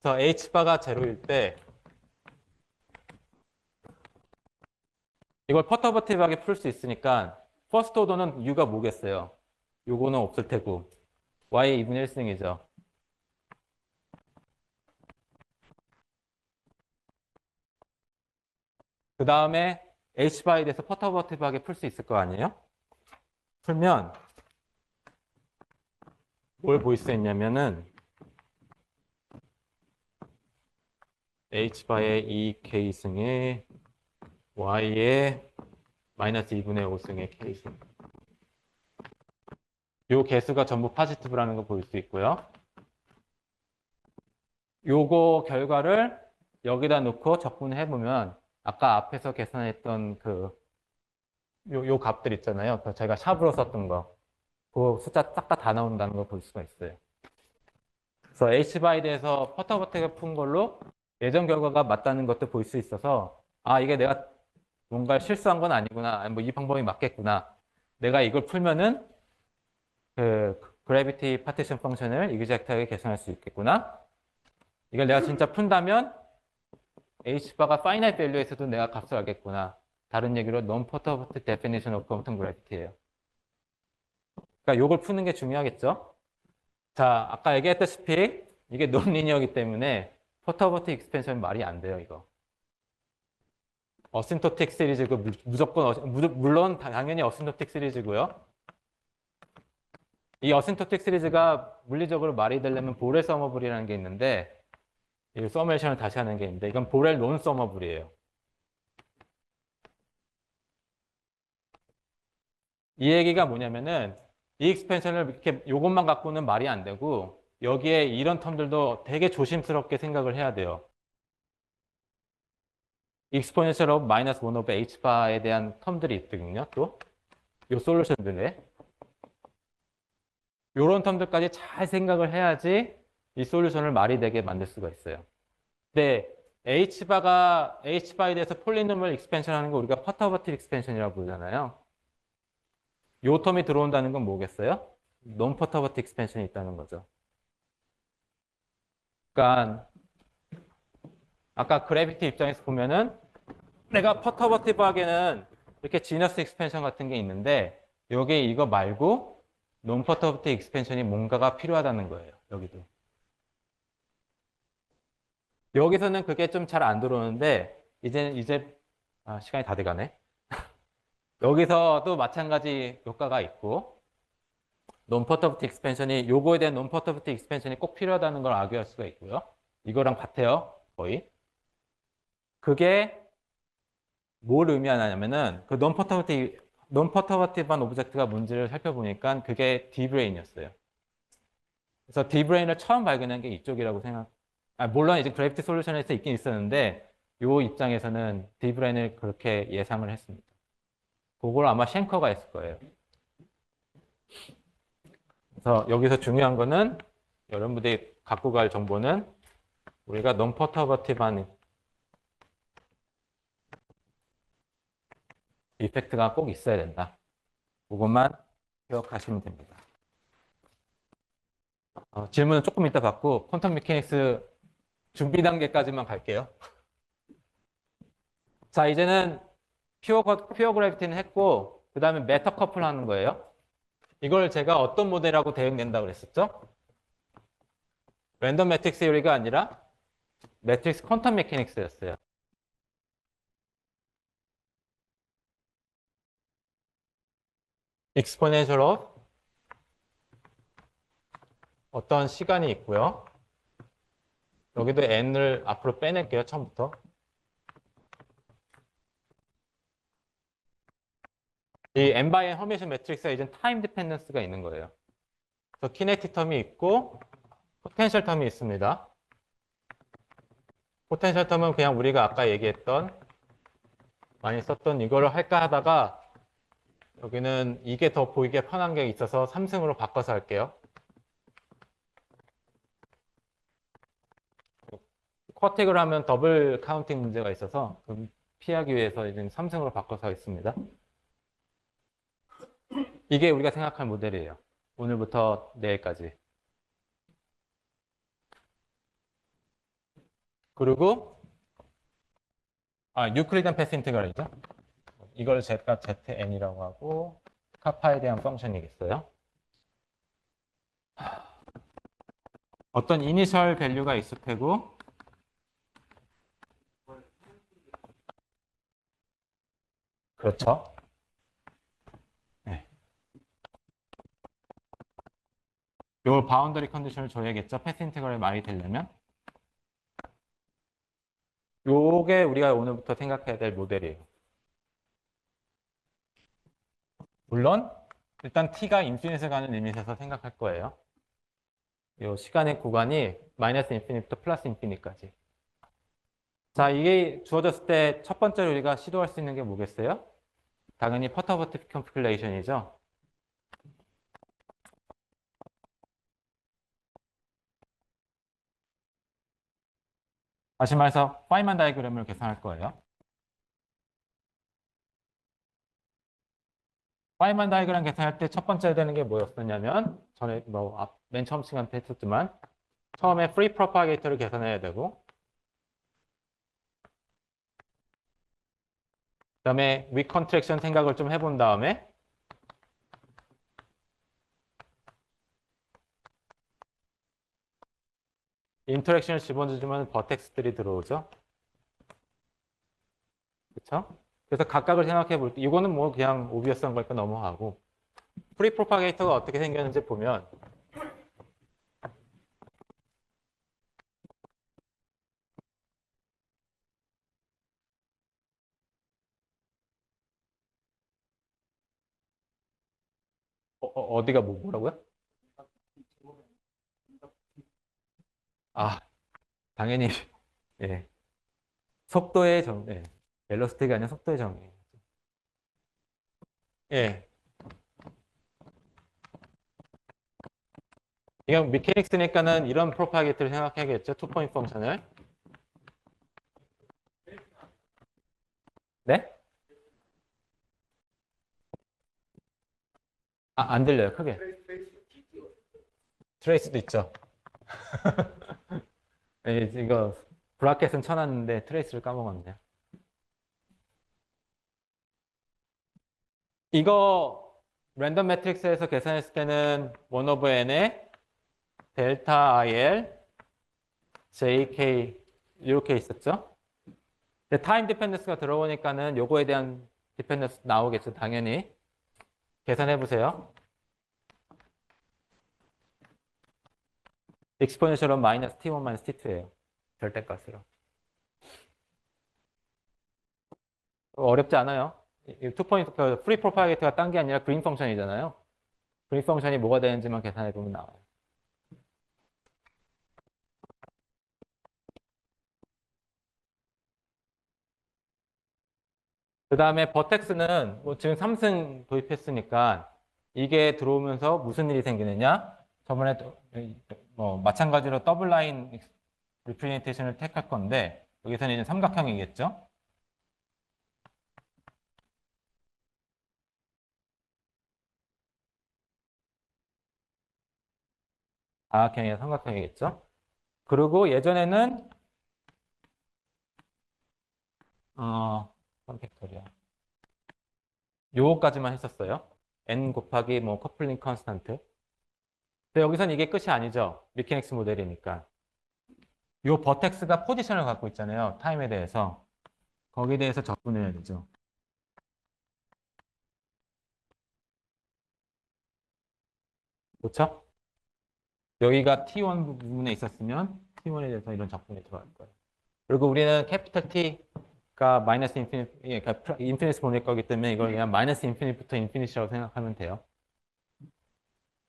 그래서 H바가 제로일 때 이걸 퍼터버티브하게 풀 수 있으니까 퍼스트 오더는 U가 뭐겠어요? 요거는 없을 테고 Y 2분의 1승이죠. 그 다음에 H바에 대해서 퍼터버티브하게 풀 수 있을 거 아니에요? 풀면 뭘 보일 수 있냐면은 H바의 2K승에 Y의 마이너스 2분의 5승의 K승. 요 개수가 전부 포지티브라는 거 볼 수 있고요. 요거 결과를 여기다 놓고 적분해 보면 아까 앞에서 계산했던 요 값들 있잖아요. 저희가 샵으로 썼던 거. 그 숫자 싹 다 나온다는 걸 볼 수가 있어요. 그래서 H바에 대해서 퍼터버트가 푼 걸로 예전 결과가 맞다는 것도 볼 수 있어서 아, 이게 내가 뭔가 실수한 건 아니구나. 아니, 뭐 이 방법이 맞겠구나. 내가 이걸 풀면은 그 그래비티 파티션 펑션을 이그젝트하게 계산할 수 있겠구나. 이걸 내가 진짜 푼다면 H바가 파이나이트 밸류에서도 내가 값을 알겠구나. 다른 얘기로 non-perturbed definition of quantum gravity예요. 그러니까 이걸 푸는 게 중요하겠죠. 자, 아까 얘기했다시피 이게 논리니어이기 때문에 퍼터버트 익스펜션 말이 안 돼요, 이거. 어신토틱 시리즈 그 무조건 물론 당연히 어신토틱 시리즈고요. 이 어신토틱 시리즈가 물리적으로 말이 되려면 보렐 서머블이라는 게 있는데 이 서메이션을 다시 하는 게 있는데 이건 보렐 논 서머블이에요. 이 얘기가 뭐냐면은 이 익스펜션을 이렇게 요것만 갖고는 말이 안 되고 여기에 이런 텀들도 되게 조심스럽게 생각을 해야 돼요. exponential of minus 1 over h바에 대한 텀들이 있거든요. 또 요 솔루션들에 요런 텀들까지 잘 생각을 해야지 이 솔루션을 말이 되게 만들 수가 있어요. 근데 h바에 대해서 폴리노멀 익스펜션 하는 거 우리가 퍼터버티 익스펜션이라고 부르잖아요. 요 텀이 들어온다는 건 뭐겠어요? 논 퍼터버티 익스펜션이 있다는 거죠. 그러니까 아까 그래비티 입장에서 보면은 내가 퍼터버티브하게는 이렇게 지너스 익스펜션 같은 게 있는데 여기 이거 말고 논 퍼터버티 익스펜션이 뭔가가 필요하다는 거예요. 여기도. 여기서는 그게 좀 잘 안 들어오는데 이제 시간이 다 돼가네. 여기서도 마찬가지 효과가 있고 논퍼터비티 익스펜션이 요거에 대한 논퍼터비티 익스펜션이 꼭 필요하다는 걸 아규할 수가 있고요. 이거랑 같아요. 거의. 그게 뭘 의미하냐면은 그 논퍼터비티브한 오브젝트가 뭔지를 살펴보니까 그게 D브레인이었어요. 그래서 D브레인을 처음 발견한 게 이쪽이라고 물론 이제 그래비티 솔루션에서 있긴 있었는데 요 입장에서는 D브레인을 그렇게 예상을 했습니다. 그걸 아마 쉔커가 했을 거예요. 그래서 여기서 중요한 거는 여러분들이 갖고 갈 정보는 우리가 논퍼터버티브한 이펙트가 꼭 있어야 된다. 그것만 기억하시면 됩니다. 질문은 조금 이따 받고 퀀텀 메케닉스 준비 단계까지만 갈게요. 자, 이제는 퓨어 그래비티는 했고 그 다음에 메터 커플 하는 거예요. 이걸 제가 어떤 모델하고 대응된다고 그랬었죠? 랜덤 매트릭스 요리가 아니라 매트릭스 퀀텀 메케닉스였어요. exponential of 어떤 시간이 있고요. 여기도 n을 앞으로 빼낼게요. 처음부터. 이 n by n 허미션 매트릭스가 이제 타임 디펜던스가 있는 거예요. 그래서 키네틱 텀이 있고 포텐셜 텀이 있습니다. 포텐셜 텀은 그냥 우리가 아까 얘기했던 많이 썼던 이거를 할까 하다가 여기는 이게 더 보이게 편한 게 있어서 3승으로 바꿔서 할게요. 쿼틱을 하면 더블 카운팅 문제가 있어서 피하기 위해서 이제 3승으로 바꿔서 있습니다. 이게 우리가 생각할 모델이에요. 오늘부터 내일까지. 그리고 유클리드한 패스 인테그랄이죠. 이걸 제가 zn이라고 하고 카파에 대한 펑션이겠어요. 어떤 이니셜 밸류가 있을 테고 그렇죠. 네. 요 바운더리 컨디션을 줘야겠죠. 패스 인테그랄이 말이 되려면. 요게 우리가 오늘부터 생각해야 될 모델이에요. 물론 일단 t가 인피니트에 가는 리밋에서 생각할 거예요. 요 시간의 구간이 마이너스 인피니트부터 플러스 인피니트까지. 자, 이게 주어졌을 때 첫 번째로 우리가 시도할 수 있는 게 뭐겠어요? 당연히 퍼터버티브 컴플레이션이죠. 다시 말해서 파이만 다이그램을 계산할 거예요. 파이만 다이그램 계산할 때 첫 번째 되는 게 뭐였었냐면 전에 맨 처음 시간 때 했었지만 처음에 프리 프로파게이터를 계산해야 되고 그다음에 위컨트랙션 생각을 좀 해본 다음에 인터랙션을 집어넣으면 버텍스들이 들어오죠. 그렇죠? 그래서 각각을 생각해 볼 때 이거는 뭐 그냥 오비어스한 거니까 넘어가고 프리 프로파게이터가 어떻게 생겼는지 보면 어디가 뭐라고요? 아, 당연히 예. 속도의 정, 예. 벨로시티가 아니라 속도의 정의. 예. 이건 미케닉스니까는 이런 프로파게이터를 생각해야겠죠. 투 포인트 펑션을. 네? 안 들려요. 크게. 트레이스도 있죠. 예, 이거 브라켓은 쳐놨는데 트레이스를 까먹었네요. 이거 랜덤 매트릭스에서 계산했을 때는 1 오버 n에 델타 IL JK 이렇게 있었죠. 근데 타임 디펜던스가 들어오니까는 요거에 대한 디펜던스 나오겠죠. 당연히. 계산해 보세요. 익스포넨셜은 마이너스 T1 마이너스 T2예요. 절대값으로. 어렵지 않아요. 투 포인트 프리 프로파게이터가 딴 게 아니라 그린 펑션이잖아요. 그린 펑션이 뭐가 되는지만 계산해 보면 나와요. 그 다음에 버텍스는 뭐 지금 3승 도입했으니까 이게 들어오면서 무슨 일이 생기느냐? 저번에 뭐 마찬가지로 더블 라인 리프레젠테이션을 택할 건데 여기서는 이제 삼각형이겠죠? 다각형이나 삼각형이겠죠? 그리고 예전에는 팩토리야. 요거까지만 했었어요. n 곱하기 뭐 커플링 컨스탄트. 근데 여기선 이게 끝이 아니죠. 미케닉스 모델이니까. 요 버텍스가 포지션을 갖고 있잖아요. 타임에 대해서. 거기에 대해서 접근해야 되죠. 그렇죠? 여기가 T1 부분에 있었으면 T1에 대해서 이런 접근이 들어갈 거예요. 그리고 우리는 캐피탈 T가 마이너스 인피니트, 그러니까 인피니트 보낼 거기 때문에 이걸 그냥 마이너스 인피니트부터 인피니트라고 생각하면 돼요.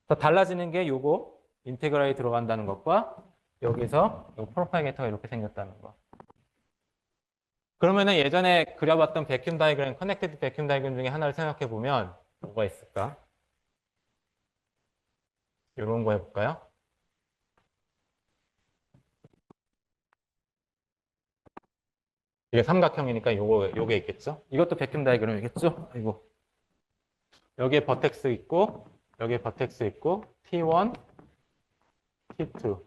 더 달라지는 게 요거 인테그랄이 들어간다는 것과 여기서 요 프로파게이터가 이렇게 생겼다는 거. 그러면은 예전에 그려봤던 베큐um 다이그램, 커넥티드 베큐um 다이그램 중에 하나를 생각해 보면 뭐가 있을까? 이런 거 해볼까요? 이게 삼각형이니까 요게 있겠죠? 이것도 백큐ම් 다이그램이겠죠? 이거. 여기에 버텍스 있고, 여기에 버텍스 있고, T1, T2.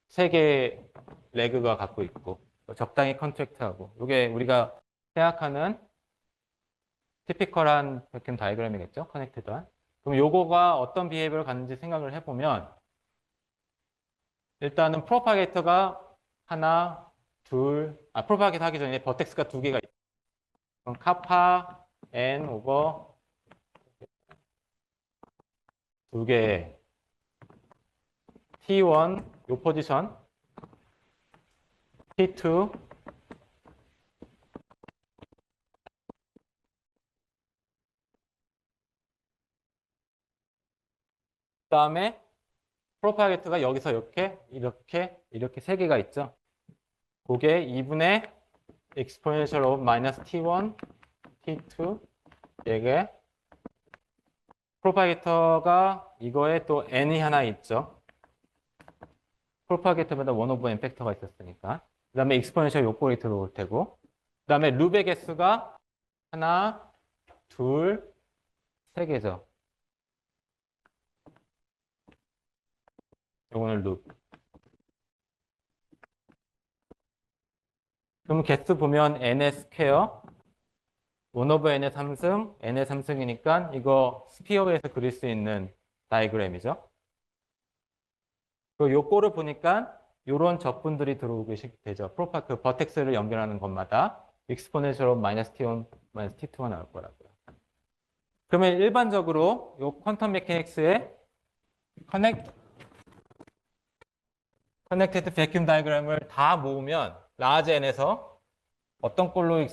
세 개의 레그가 갖고 있고, 적당히 컨트랙트하고. 이게 우리가 생각하는 티피컬한 백큐ම් 다이그램이겠죠? 커넥티드한. 그럼 요거가 어떤 비헤이비어를 갖는지 생각을 해보면, 일단은 프로파게이터가 하나, 둘, 프로파게이터 하기 전에 버텍스가 두 개가 있어요. 그럼 카파 n 오버 두 개 T1 요 포지션 T2 그다음에 프로파게이터가 여기서 이렇게 세 개가 있죠. 그게 2분의 exponential of minus T1 T2 얘게 프로파게이터가 이거에 또 n이 하나 있죠. 프로파게이터마다 1 over n 팩터가 있었으니까. 그 다음에 익스포넨셜 요꼴이 들어올 테고. 그 다음에 룹의 개수가 하나, 둘, 세 개죠. 요거는 룹. 그럼 개수 보면 n의 스퀘어, 1 over n의 3승, n의 3승이니까 이거 스피어에서 그릴 수 있는 다이그램이죠. 요 꼴을 보니까 요런 적분들이 들어오게 되죠. 그 버텍스를 연결하는 것마다 exponential of minus t1, minus t2가 나올 거라고요. 그러면 일반적으로 요 퀀텀 메케닉스의 커넥티드 베큐um 다이그램을 다 모으면 라지 n에서 어떤 꼴로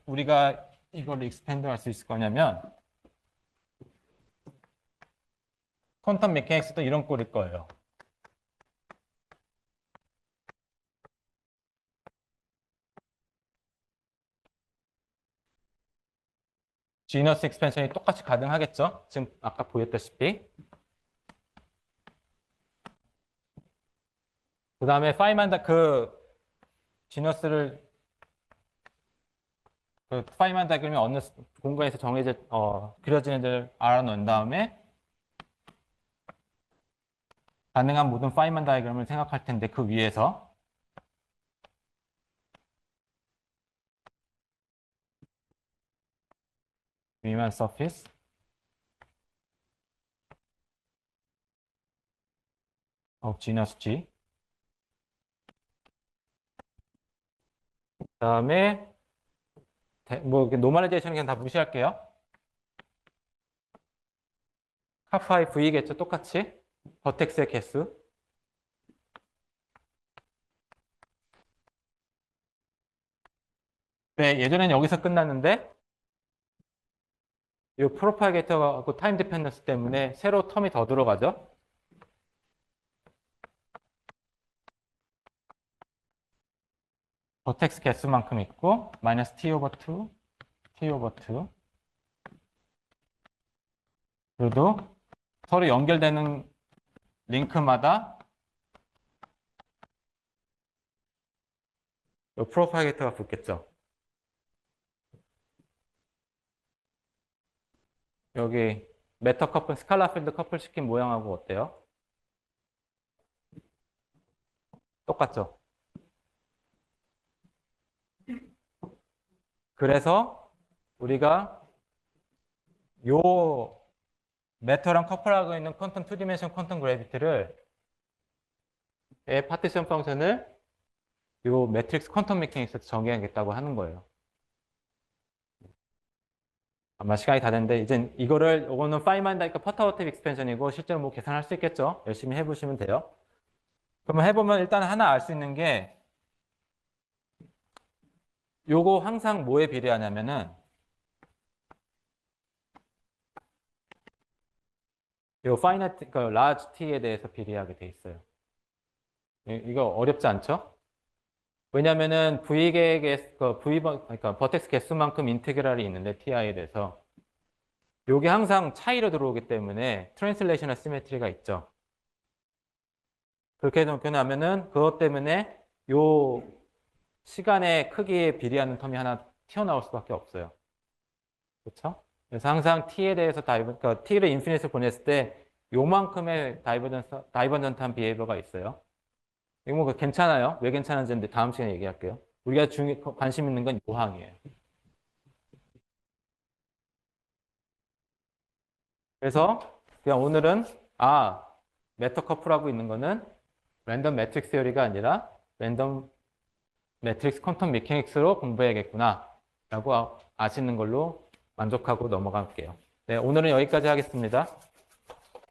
우리가 이걸 익스펜드 할 수 있을 거냐면 퀀텀 메케닉스도 이런 꼴일 거예요. 지너스 익스펜션이 똑같이 가능하겠죠? 지금 아까 보였다시피. 그 다음에 지너스를 파이만 다이그램이 어느 공간에서 그려지는 데를 알아놓은 다음에 가능한 모든 파이만 다이그램을 생각할 텐데 그 위에서 위만 서피스 지너스 G 그 다음에 노멀라이제이션은 그냥 다 무시할게요. 카파의 V겠죠, 똑같이. 버텍스의 개수. 네, 예전에는 여기서 끝났는데 이 프로파게이터하고 타임 디펜던스 때문에 새로 텀이 더 들어가죠. 버텍스 개수만큼 있고 마이너스 t 오버 2, t 오버 2 그래도 서로 연결되는 링크마다 이 프로파게이터가 붙겠죠. 여기 메터 커플, 스칼라 필드 커플 시킨 모양하고 어때요? 똑같죠? 그래서 우리가 요 메터랑 커플하고 있는 퀀텀 2디멘션 퀀텀 그래비티를 파티션 펑션을 요 매트릭스 퀀텀 메케닉스에서 정의하겠다고 하는 거예요. 아마 시간이 다 됐는데 이제 이거는 파이만다니까 퍼터워티브 익스펜션이고 실제로 뭐 계산할 수 있겠죠? 열심히 해보시면 돼요. 그러면 해보면 일단 하나 알 수 있는 게 요거 항상 뭐에 비례하냐면은 요 파이나이트, 그 라지 t에 대해서 비례하게 돼 있어요. 이거 어렵지 않죠? 왜냐면은 그러니까 버텍스 개수만큼 인테그랄이 있는데 ti에 대해서 요게 항상 차이로 들어오기 때문에 트랜슬레이셔널 시메트리가 있죠. 그렇게 되면은 그것 때문에 요 시간의 크기에 비례하는 텀이 하나 튀어나올 수밖에 없어요. 그렇죠? 그래서 항상 t에 대해서 그러니까 t를 인피니트로 보냈을 때 요만큼의 다이버전트한 비헤이버가 있어요. 이거 뭐 괜찮아요. 왜 괜찮은지 다음 시간에 얘기할게요. 우리가 관심 있는 건 요항이에요. 그래서 그냥 오늘은 메터 커플하고 있는 거는 랜덤 매트릭스 티어리가 아니라 랜덤 매트릭스 퀀텀 메케닉스로 공부해야겠구나 라고 아시는 걸로 만족하고 넘어갈게요. 네, 오늘은 여기까지 하겠습니다.